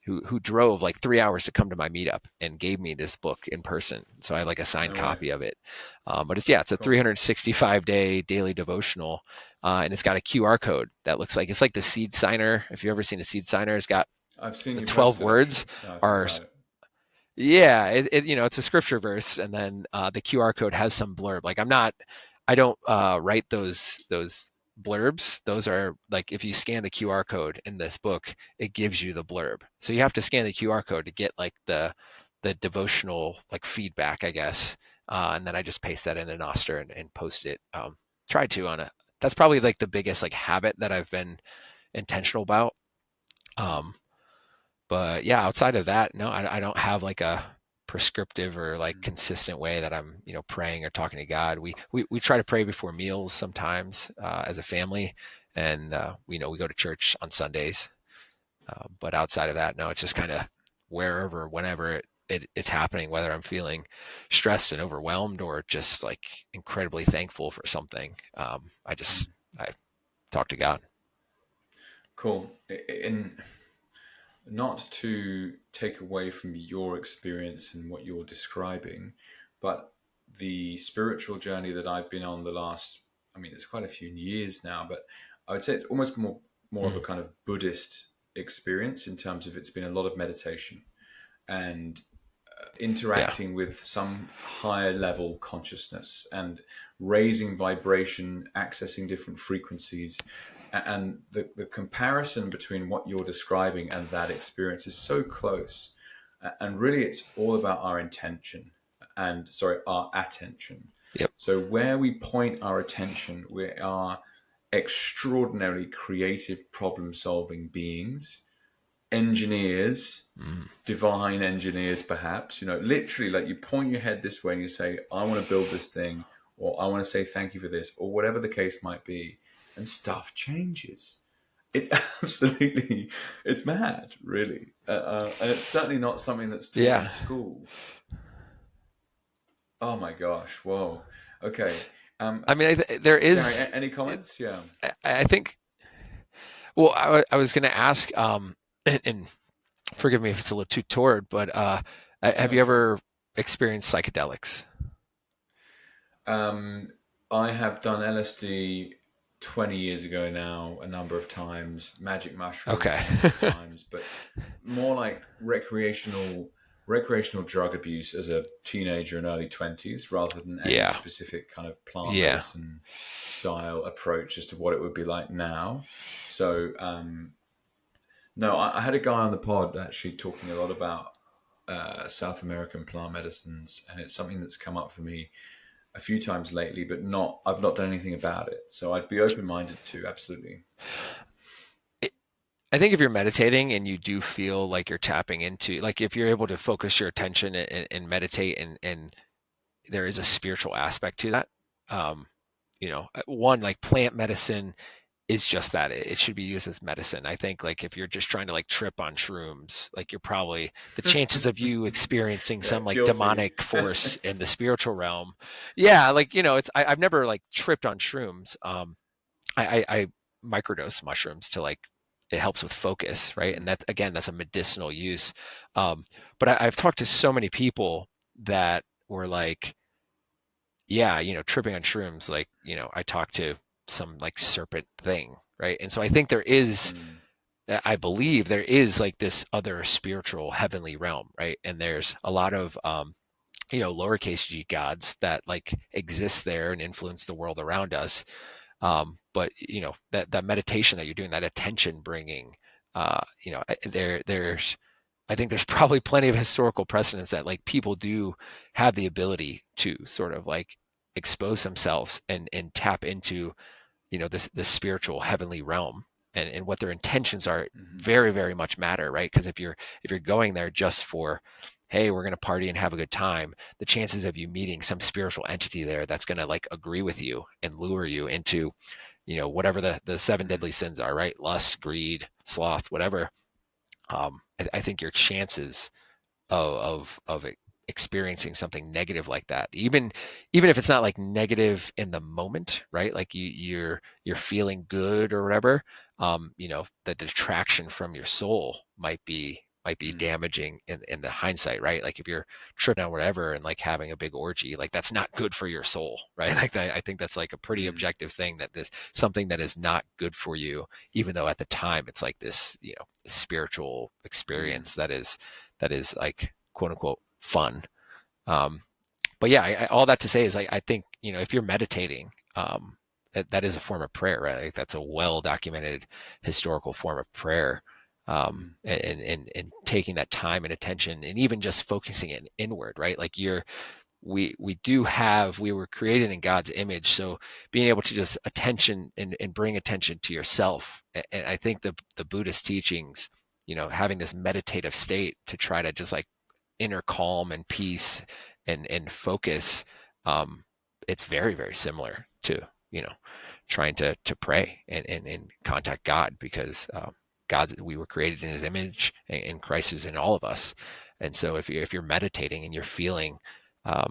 Speaker 2: who drove like 3 hours to come to my meetup and gave me this book in person. So I have like a signed
Speaker 1: No way.
Speaker 2: copy of it. But it's a
Speaker 1: Cool.
Speaker 2: 365-day daily devotional. And it's got a QR code that looks like it's like the seed signer. If you've ever seen a seed signer, it's got
Speaker 1: I've seen
Speaker 2: the
Speaker 1: you
Speaker 2: 12
Speaker 1: post it
Speaker 2: words
Speaker 1: actually. Now I think
Speaker 2: are
Speaker 1: about it.
Speaker 2: yeah, it's a scripture verse, and then the QR code has some blurb. Like I don't write those blurbs. Those are like if you scan the QR code in this book, it gives you the blurb. So you have to scan the QR code to get like the devotional like feedback, I guess. And then I just paste that in a Nostr and post it. Try to on a. That's probably like the biggest like habit that I've been intentional about. Um, but yeah, outside of that, no, I don't have like a prescriptive or like consistent way that I'm, praying or talking to God. We try to pray before meals sometimes as a family, and we go to church on Sundays. But outside of that, no, it's just kind of wherever, whenever it's happening, whether I'm feeling stressed and overwhelmed or just like incredibly thankful for something. I talk to God.
Speaker 1: Cool. In not to take away from your experience and what you're describing, but the spiritual journey that I've been on the last, I mean, it's quite a few years now, but I would say it's almost more of a
Speaker 2: Mhm.
Speaker 1: kind of Buddhist experience in terms of it's been a lot of meditation and
Speaker 2: Yeah.
Speaker 1: interacting with some higher level consciousness and raising vibration, accessing different frequencies. And the comparison between what you're describing and that experience is so close. And really, it's all about our intention and, sorry, our attention.
Speaker 2: Yep.
Speaker 1: So, where we point our attention, we are extraordinarily creative problem solving beings, engineers,
Speaker 2: Mm.
Speaker 1: divine engineers, perhaps. Literally, like you point your head this way and you say, I want to build this thing, or I want to say thank you for this, or whatever the case might be, and stuff changes. It's absolutely, it's mad, really. And it's certainly not something that's taught in
Speaker 2: Yeah.
Speaker 1: school. Oh my gosh, whoa. Okay.
Speaker 2: I mean, there
Speaker 1: Gary,
Speaker 2: is,
Speaker 1: any comments? Yeah.
Speaker 2: I think, well, I was going to ask, and forgive me if it's a little too toward, but have
Speaker 1: No,
Speaker 2: you
Speaker 1: sure.
Speaker 2: ever experienced psychedelics?
Speaker 1: Um, I have done LSD 20 years ago now, a number of times, magic mushrooms
Speaker 2: Okay.
Speaker 1: a number of times, but more like recreational drug abuse as a teenager in early 20s rather than any
Speaker 2: Yeah.
Speaker 1: specific kind of plant
Speaker 2: Yeah.
Speaker 1: medicine style approach as to what it would be like now. So, no, I had a guy on the pod actually talking a lot about South American plant medicines, and it's something that's come up for me a few times lately, but not I've not done anything about it. So I'd be open minded to absolutely.
Speaker 2: I think if you're meditating and you do feel like you're tapping into, like if you're able to focus your attention and meditate and there is a spiritual aspect to that. One, like plant medicine is just that. It should be used as medicine. I think like if you're just trying to like trip on shrooms, like you're probably the chances of you experiencing
Speaker 1: Yeah,
Speaker 2: some like
Speaker 1: guilty.
Speaker 2: demonic force in the spiritual realm. Yeah, like I've never like tripped on shrooms. I microdose mushrooms to like it helps with focus, right? And
Speaker 1: Mm,
Speaker 2: that again, that's a medicinal use. But I've talked to so many people that were like, yeah, tripping on shrooms, like, I talked to some like serpent thing, right? And so I think
Speaker 1: mm,
Speaker 2: I believe there is like this other spiritual heavenly realm, right? And there's a lot of lowercase g gods that like exist there and influence the world around us. But that meditation that you're doing, that attention bringing, there's I think there's probably plenty of historical precedents that like people do have the ability to sort of like expose themselves and tap into this spiritual heavenly realm, and what their intentions are
Speaker 1: mm,
Speaker 2: very very much matter, right? Because if you're going there just for, hey, we're going to party and have a good time, the chances of you meeting some spiritual entity there that's going to like agree with you and lure you into whatever the seven
Speaker 1: mm,
Speaker 2: deadly sins are, right? Lust, greed, sloth, whatever. I think your chances of experiencing something negative like that, even if it's not like negative in the moment, right? Like you're feeling good or whatever, the detraction from your soul might be
Speaker 1: mm,
Speaker 2: damaging in the hindsight, right? Like if you're tripping on whatever and like having a big orgy, like that's not good for your soul, right? Like I think that's like a pretty
Speaker 1: mm,
Speaker 2: objective thing, that this something that is not good for you, even though at the time it's like this, spiritual
Speaker 1: mm,
Speaker 2: experience that is like quote unquote fun. Um, but yeah, all that to say is like I think if you're meditating, that is a form of prayer, right? Like that's a well documented historical form of prayer.
Speaker 1: mm,
Speaker 2: And taking that time and attention and even just focusing it inward, right? Like we were created in God's image, so being able to just attention and bring attention to yourself. And I think the Buddhist teachings, having this meditative state to try to just like inner calm and peace and focus, um, it's very very similar to you know trying to pray and contact God, because we were created in His image, and Christ is in all of us. And so if you're meditating and you're feeling, I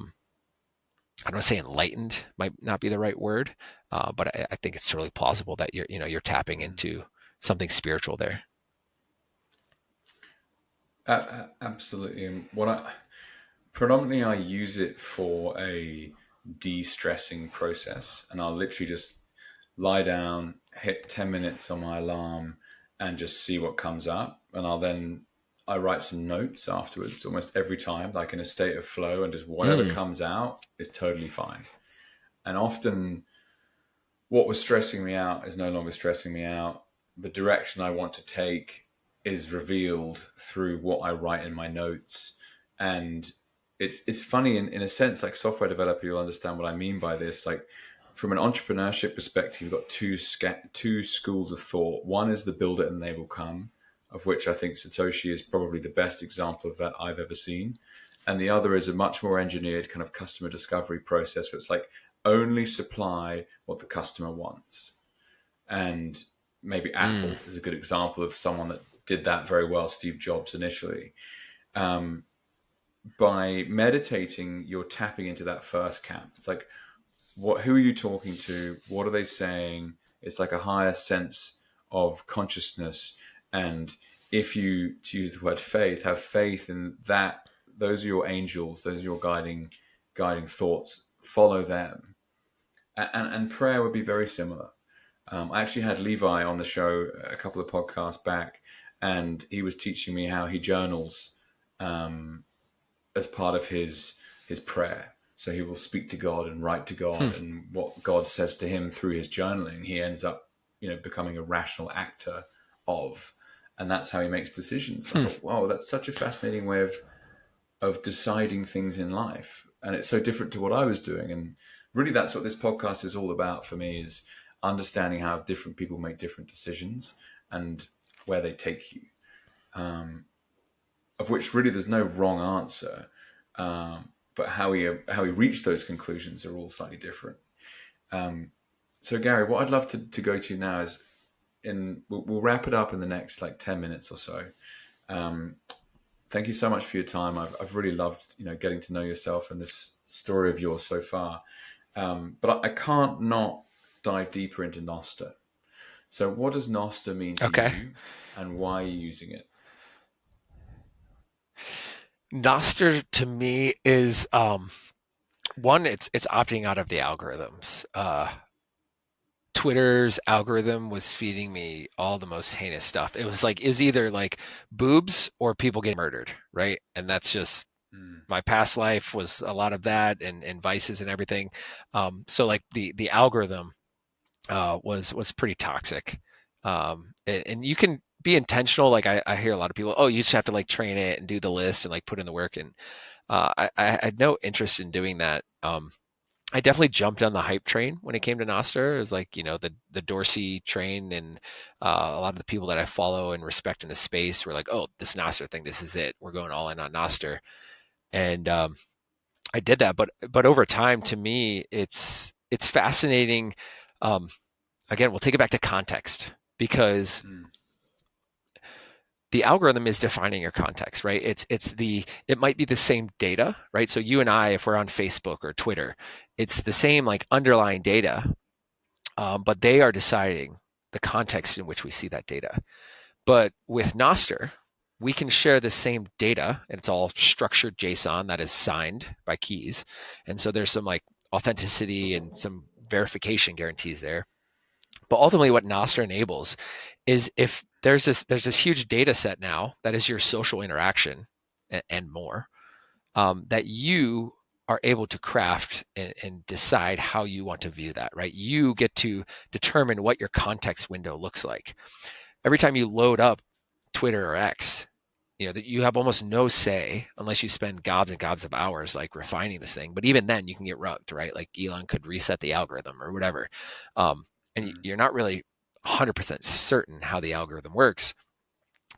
Speaker 2: don't want to say enlightened, might not be the right word, but I think it's totally plausible that you're tapping into something spiritual there.
Speaker 1: Absolutely. And predominantly I use it for a de-stressing process, and I'll literally just lie down, hit 10 minutes on my alarm, and just see what comes up. And I write some notes afterwards almost every time, like in a state of flow, and just whatever comes out is totally fine. And often what was stressing me out is no longer stressing me out. The direction I want to take is revealed through what I write in my notes. And it's funny in a sense, like software developer, you'll understand what I mean by this. Like from an entrepreneurship perspective, you've got two schools of thought. One is the build it and they will come, of which I think Satoshi is probably the best example of that I've ever seen. And the other is a much more engineered kind of customer discovery process where it's like only supply what the customer wants. And maybe Apple is a good example of someone that did that very well, Steve Jobs initially. By meditating, you're tapping into that first camp. It's like, who are you talking to? What are they saying? It's like a higher sense of consciousness. And if you, to use the word faith, have faith in that, those are your angels, those are your guiding thoughts, follow them. And prayer would be very similar. I actually had Levi on the show a couple of podcasts back, and he was teaching me how he journals as part of his prayer. So he will speak to God and write to God, and what God says to him through his journaling, he ends up, becoming a rational actor of, and that's how he makes decisions. I thought, wow, that's such a fascinating way of deciding things in life, and it's so different to what I was doing. And really, that's what this podcast is all about for me: is understanding how different people make different decisions and where they take you. Of which really there's no wrong answer, but how we reach those conclusions are all slightly different. So Gary, what I'd love to go to now is, we'll wrap it up in the next like 10 minutes or so. Thank you so much for your time. I've really loved getting to know yourself and this story of yours so far. But I can't not dive deeper into Nostr. So what does Nostr mean to you, and why are you using it?
Speaker 2: Nostr to me is one, it's opting out of the algorithms. Twitter's algorithm was feeding me all the most heinous stuff. It was either like boobs or people getting murdered, right? And that's just my past life was a lot of that, and vices and everything. So like the algorithm was pretty toxic. And you can be intentional. Like I hear a lot of people, oh, you just have to like train it and do the list and like put in the work. And I had no interest in doing that. I definitely jumped on the hype train when it came to Nostr. It was like, the Dorsey train, and a lot of the people that I follow and respect in the space were like, oh, this Nostr thing, this is it. We're going all in on Nostr. And I did that. But over time, to me, it's fascinating. Again, we'll take it back to context, because the algorithm is defining your context, right? It might be the same data, right? So you and I, if we're on Facebook or Twitter, it's the same like underlying data, but they are deciding the context in which we see that data. But with Nostr, we can share the same data, and it's all structured JSON that is signed by keys. And so there's some like authenticity and some verification guarantees there. But ultimately, what Nostr enables is, if there's this huge data set now that is your social interaction and more, that you are able to craft and decide how you want to view that, right? You get to determine what your context window looks like. Every time you load up Twitter or X, that you have almost no say unless you spend gobs and gobs of hours like refining this thing. But even then, you can get rugged, right? Like Elon could reset the algorithm or whatever. And you're not really 100% certain how the algorithm works,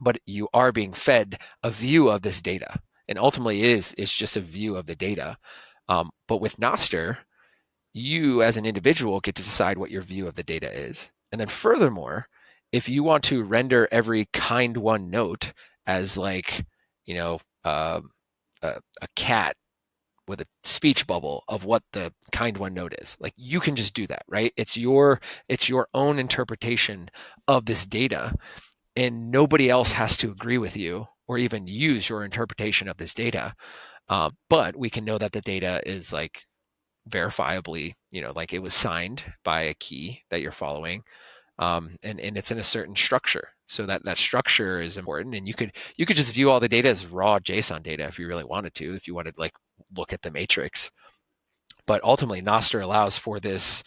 Speaker 2: but you are being fed a view of this data. And ultimately it's just a view of the data. But with Nostr, you as an individual get to decide what your view of the data is. And then furthermore, if you want to render every kind one note as like, you know, a cat with a speech bubble of what the kind one note is, like you can just do that, right? It's your own interpretation of this data, and nobody else has to agree with you or even use your interpretation of this data. But we can know that the data is like verifiably, like it was signed by a key that you're following, and it's in a certain structure. So that structure is important, and you could just view all the data as raw JSON data if you really wanted to, if you wanted to like look at the matrix. But ultimately, Nostr allows for this,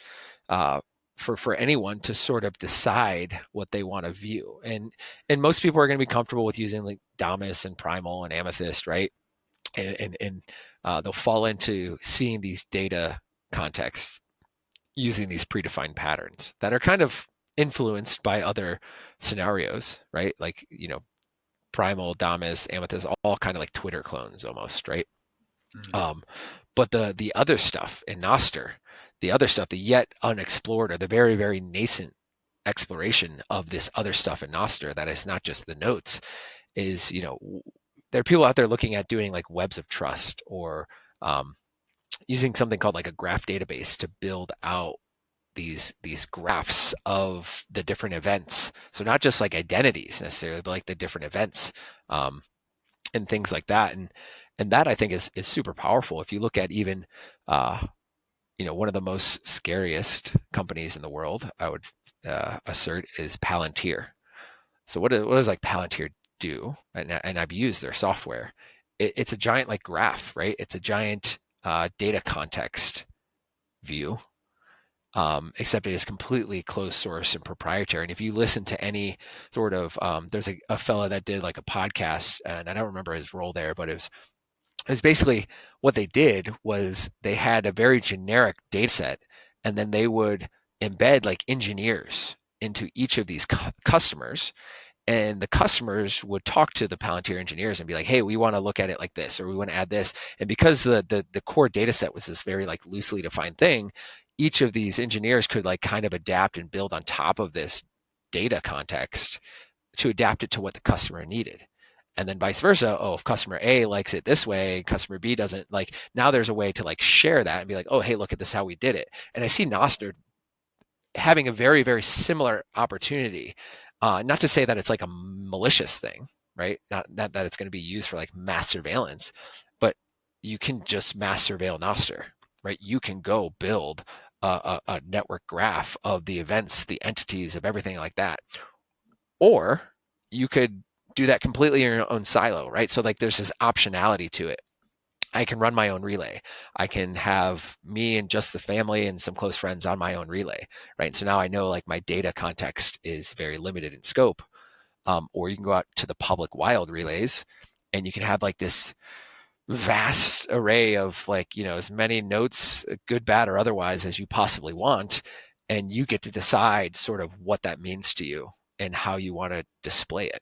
Speaker 2: for anyone to sort of decide what they want to view, and most people are going to be comfortable with using like Damus and Primal and Amethyst, right? And they'll fall into seeing these data contexts using these predefined patterns that are kind of influenced by other scenarios, right? Like, Primal, Damus, Amethyst, all kind of like Twitter clones almost, right?
Speaker 1: Mm.
Speaker 2: But the other stuff in Nostr, the other stuff, the yet unexplored or the very, very nascent exploration of this other stuff in Nostr that is not just the notes, is, there are people out there looking at doing like webs of trust, or using something called like a graph database to build out these graphs of the different events. So not just like identities necessarily, but like the different events, and things like that. And that I think is super powerful. If you look at even one of the most scariest companies in the world, I would assert, is Palantir. So what does like Palantir do? And I've used their software. It's a giant like graph, right? It's a giant data context view, except it is completely closed source and proprietary. And if you listen to any sort of, there's a fella that did like a podcast, and I don't remember his role there, but it was basically what they did was they had a very generic data set, and then they would embed like engineers into each of these customers, and the customers would talk to the Palantir engineers and be like, hey, we want to look at it like this, or we want to add this. And because the core data set was this very like loosely defined thing, each of these engineers could like kind of adapt and build on top of this data context to adapt it to what the customer needed. And then vice versa. Oh, if customer A likes it this way, customer B doesn't, like, now there's a way to like share that and be like, oh, hey, look at this, how we did it. And I see Nostr having a very, very similar opportunity. Not to say that it's like a malicious thing, right? Not that it's going to be used for like mass surveillance, but you can just mass surveil Nostr, right? You can go build a network graph of the events, the entities, of everything like that. Or you could do that completely in your own silo, right? So like there's this optionality to it. I can run my own relay. I can have me and just the family and some close friends on my own relay, right? So now I know like my data context is very limited in scope. Or you can go out to the public wild relays, and you can have like this vast array of like, as many notes, good, bad, or otherwise, as you possibly want. And you get to decide sort of what that means to you and how you want to display it.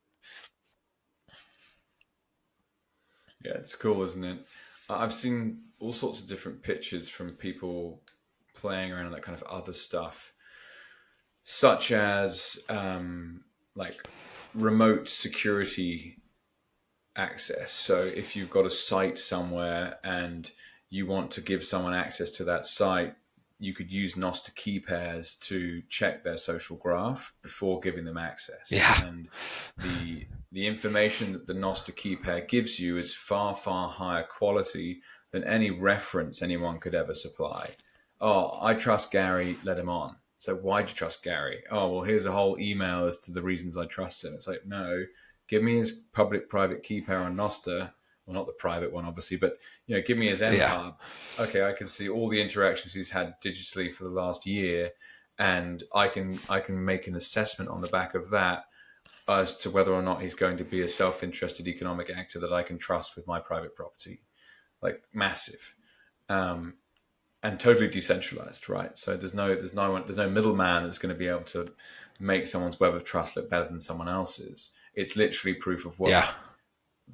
Speaker 1: Yeah, it's cool, isn't it? I've seen all sorts of different pictures from people playing around that kind of other stuff, such as like remote security access. So if you've got a site somewhere and you want to give someone access to that site, you could use Nostr key pairs to check their social graph before giving them access.
Speaker 2: Yeah.
Speaker 1: And the information that the Nostr key pair gives you is far, far higher quality than any reference anyone could ever supply. Oh, I trust Gary, let him on. So why do you trust Gary? Oh, well, here's a whole email as to the reasons I trust him. It's like, no, give me his public-private key pair on Nostr. Well, not the private one, obviously, but give me his
Speaker 2: Yeah.
Speaker 1: MPub. Okay, I can see all the interactions he's had digitally for the last year, and I can make an assessment on the back of that as to whether or not he's going to be a self-interested economic actor that I can trust with my private property. Like massive. And totally decentralized, right? So there's no middleman that's going to be able to make someone's web of trust look better than someone else's. It's literally proof of work
Speaker 2: Yeah.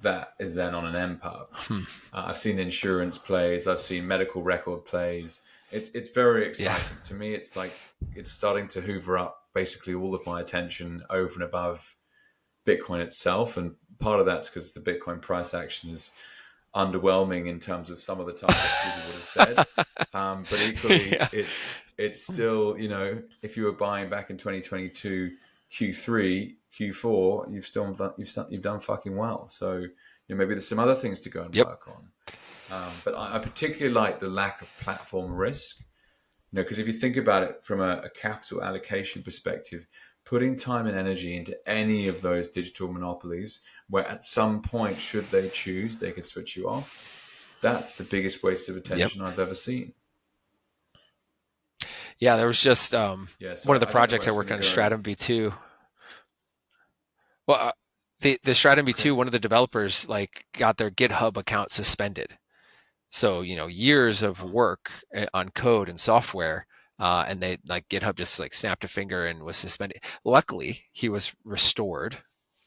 Speaker 1: that is then on an MPub.
Speaker 2: Hmm.
Speaker 1: I've seen insurance plays, I've seen medical record plays, It's very
Speaker 2: Yeah.
Speaker 1: exciting to me. It's like it's starting to hoover up basically all of my attention over and above Bitcoin itself, and part of that's because the Bitcoin price action is underwhelming in terms of some of the targets people would have said. But equally,
Speaker 2: Yeah.
Speaker 1: it's still, if you were buying back in 2022 Q3 Q4, you've done fucking well. So maybe there's some other things to go and
Speaker 2: Yep.
Speaker 1: work on. But I particularly like the lack of platform risk. Because if you think about it from a capital allocation perspective, putting time and energy into any of those digital monopolies, where at some point, should they choose, they could switch you off. That's the biggest waste of
Speaker 2: Yep.
Speaker 1: attention I've ever seen.
Speaker 2: Yeah, there was just
Speaker 1: Yeah,
Speaker 2: one
Speaker 1: so
Speaker 2: of the
Speaker 1: I don't know
Speaker 2: projects
Speaker 1: where
Speaker 2: I
Speaker 1: it's
Speaker 2: worked
Speaker 1: going
Speaker 2: on,
Speaker 1: to go.
Speaker 2: Stratum V2. Well, the Stratum
Speaker 1: Okay.
Speaker 2: V2, one of the developers like got their GitHub account suspended. So, years of
Speaker 1: Oh,
Speaker 2: work on code and software, and they like GitHub just like snapped a finger and was suspended. Luckily, he was restored.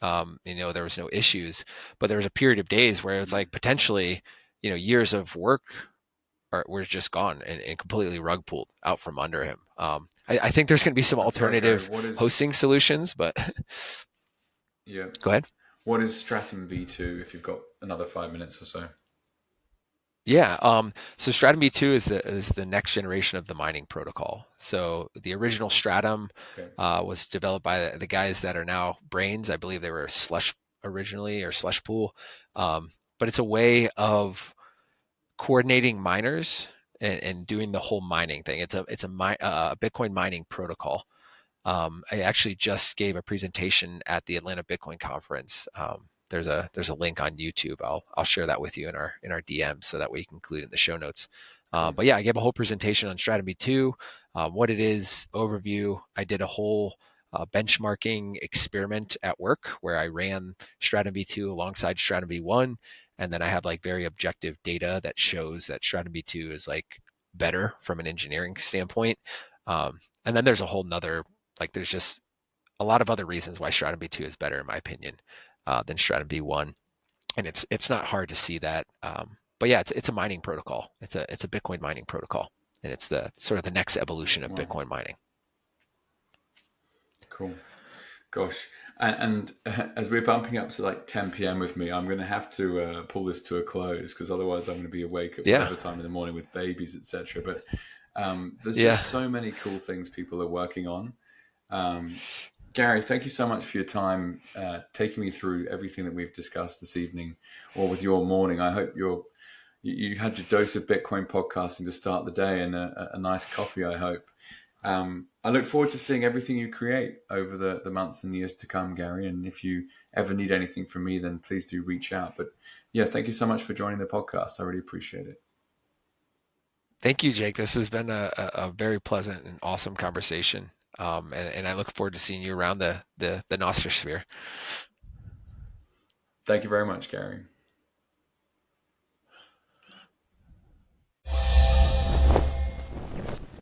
Speaker 2: There was no issues, but there was a period of days where it was like potentially, years of work were just gone and completely rug pulled out from under him. I think there's going to be some
Speaker 1: I'm sorry, Gary.
Speaker 2: alternative hosting solutions, but
Speaker 1: Yeah,
Speaker 2: go ahead.
Speaker 1: what is Stratum V2? If you've got another 5 minutes or so.
Speaker 2: Yeah. So Stratum V2 is the next generation of the mining protocol. So the original Stratum
Speaker 1: Okay.
Speaker 2: was developed by the guys that are now Brains. I believe they were Slush originally, or Slush Pool. But it's a way of coordinating miners and doing the whole mining thing. It's a Bitcoin mining protocol. I actually just gave a presentation at the Atlanta Bitcoin conference. There's a link on YouTube. I'll share that with you in our DM so that way you can include it in the show notes.
Speaker 1: Cool.
Speaker 2: But yeah, I gave a whole presentation on Stratum V2, what it is, overview. I did a whole benchmarking experiment at work where I ran Stratum V2 alongside Stratum V1, and then I have like very objective data that shows that Stratum V2 is like better from an engineering standpoint. And then there's a whole nother, like there's just a lot of other reasons why Stratum V2 is better in my opinion than Stratum V1, and it's not hard to see that. But yeah, it's a mining protocol. It's a Bitcoin mining protocol, and it's the sort of the next evolution of
Speaker 1: Wow.
Speaker 2: Bitcoin mining.
Speaker 1: Cool. Gosh. And as we're bumping up to like 10 p.m. with me, I'm going to have to pull this to a close because otherwise I'm going to be awake at
Speaker 2: Yeah,
Speaker 1: whatever time in the morning with babies, etc. But there's
Speaker 2: yeah.
Speaker 1: just so many cool things people are working on. Um, Gary, thank you so much for your time taking me through everything that we've discussed this evening or with your morning. I hope you had your dose of Bitcoin podcasting to start the day and a nice coffee, I hope. I look forward to seeing everything you create over the months and years to come, Gary. And if you ever need anything from me, then please do reach out. But yeah, thank you so much for joining the podcast. I really appreciate it.
Speaker 2: Thank you, Jake. This has been a very pleasant and awesome conversation. And I look forward to seeing you around the Nostr sphere.
Speaker 1: Thank you very much, Gary.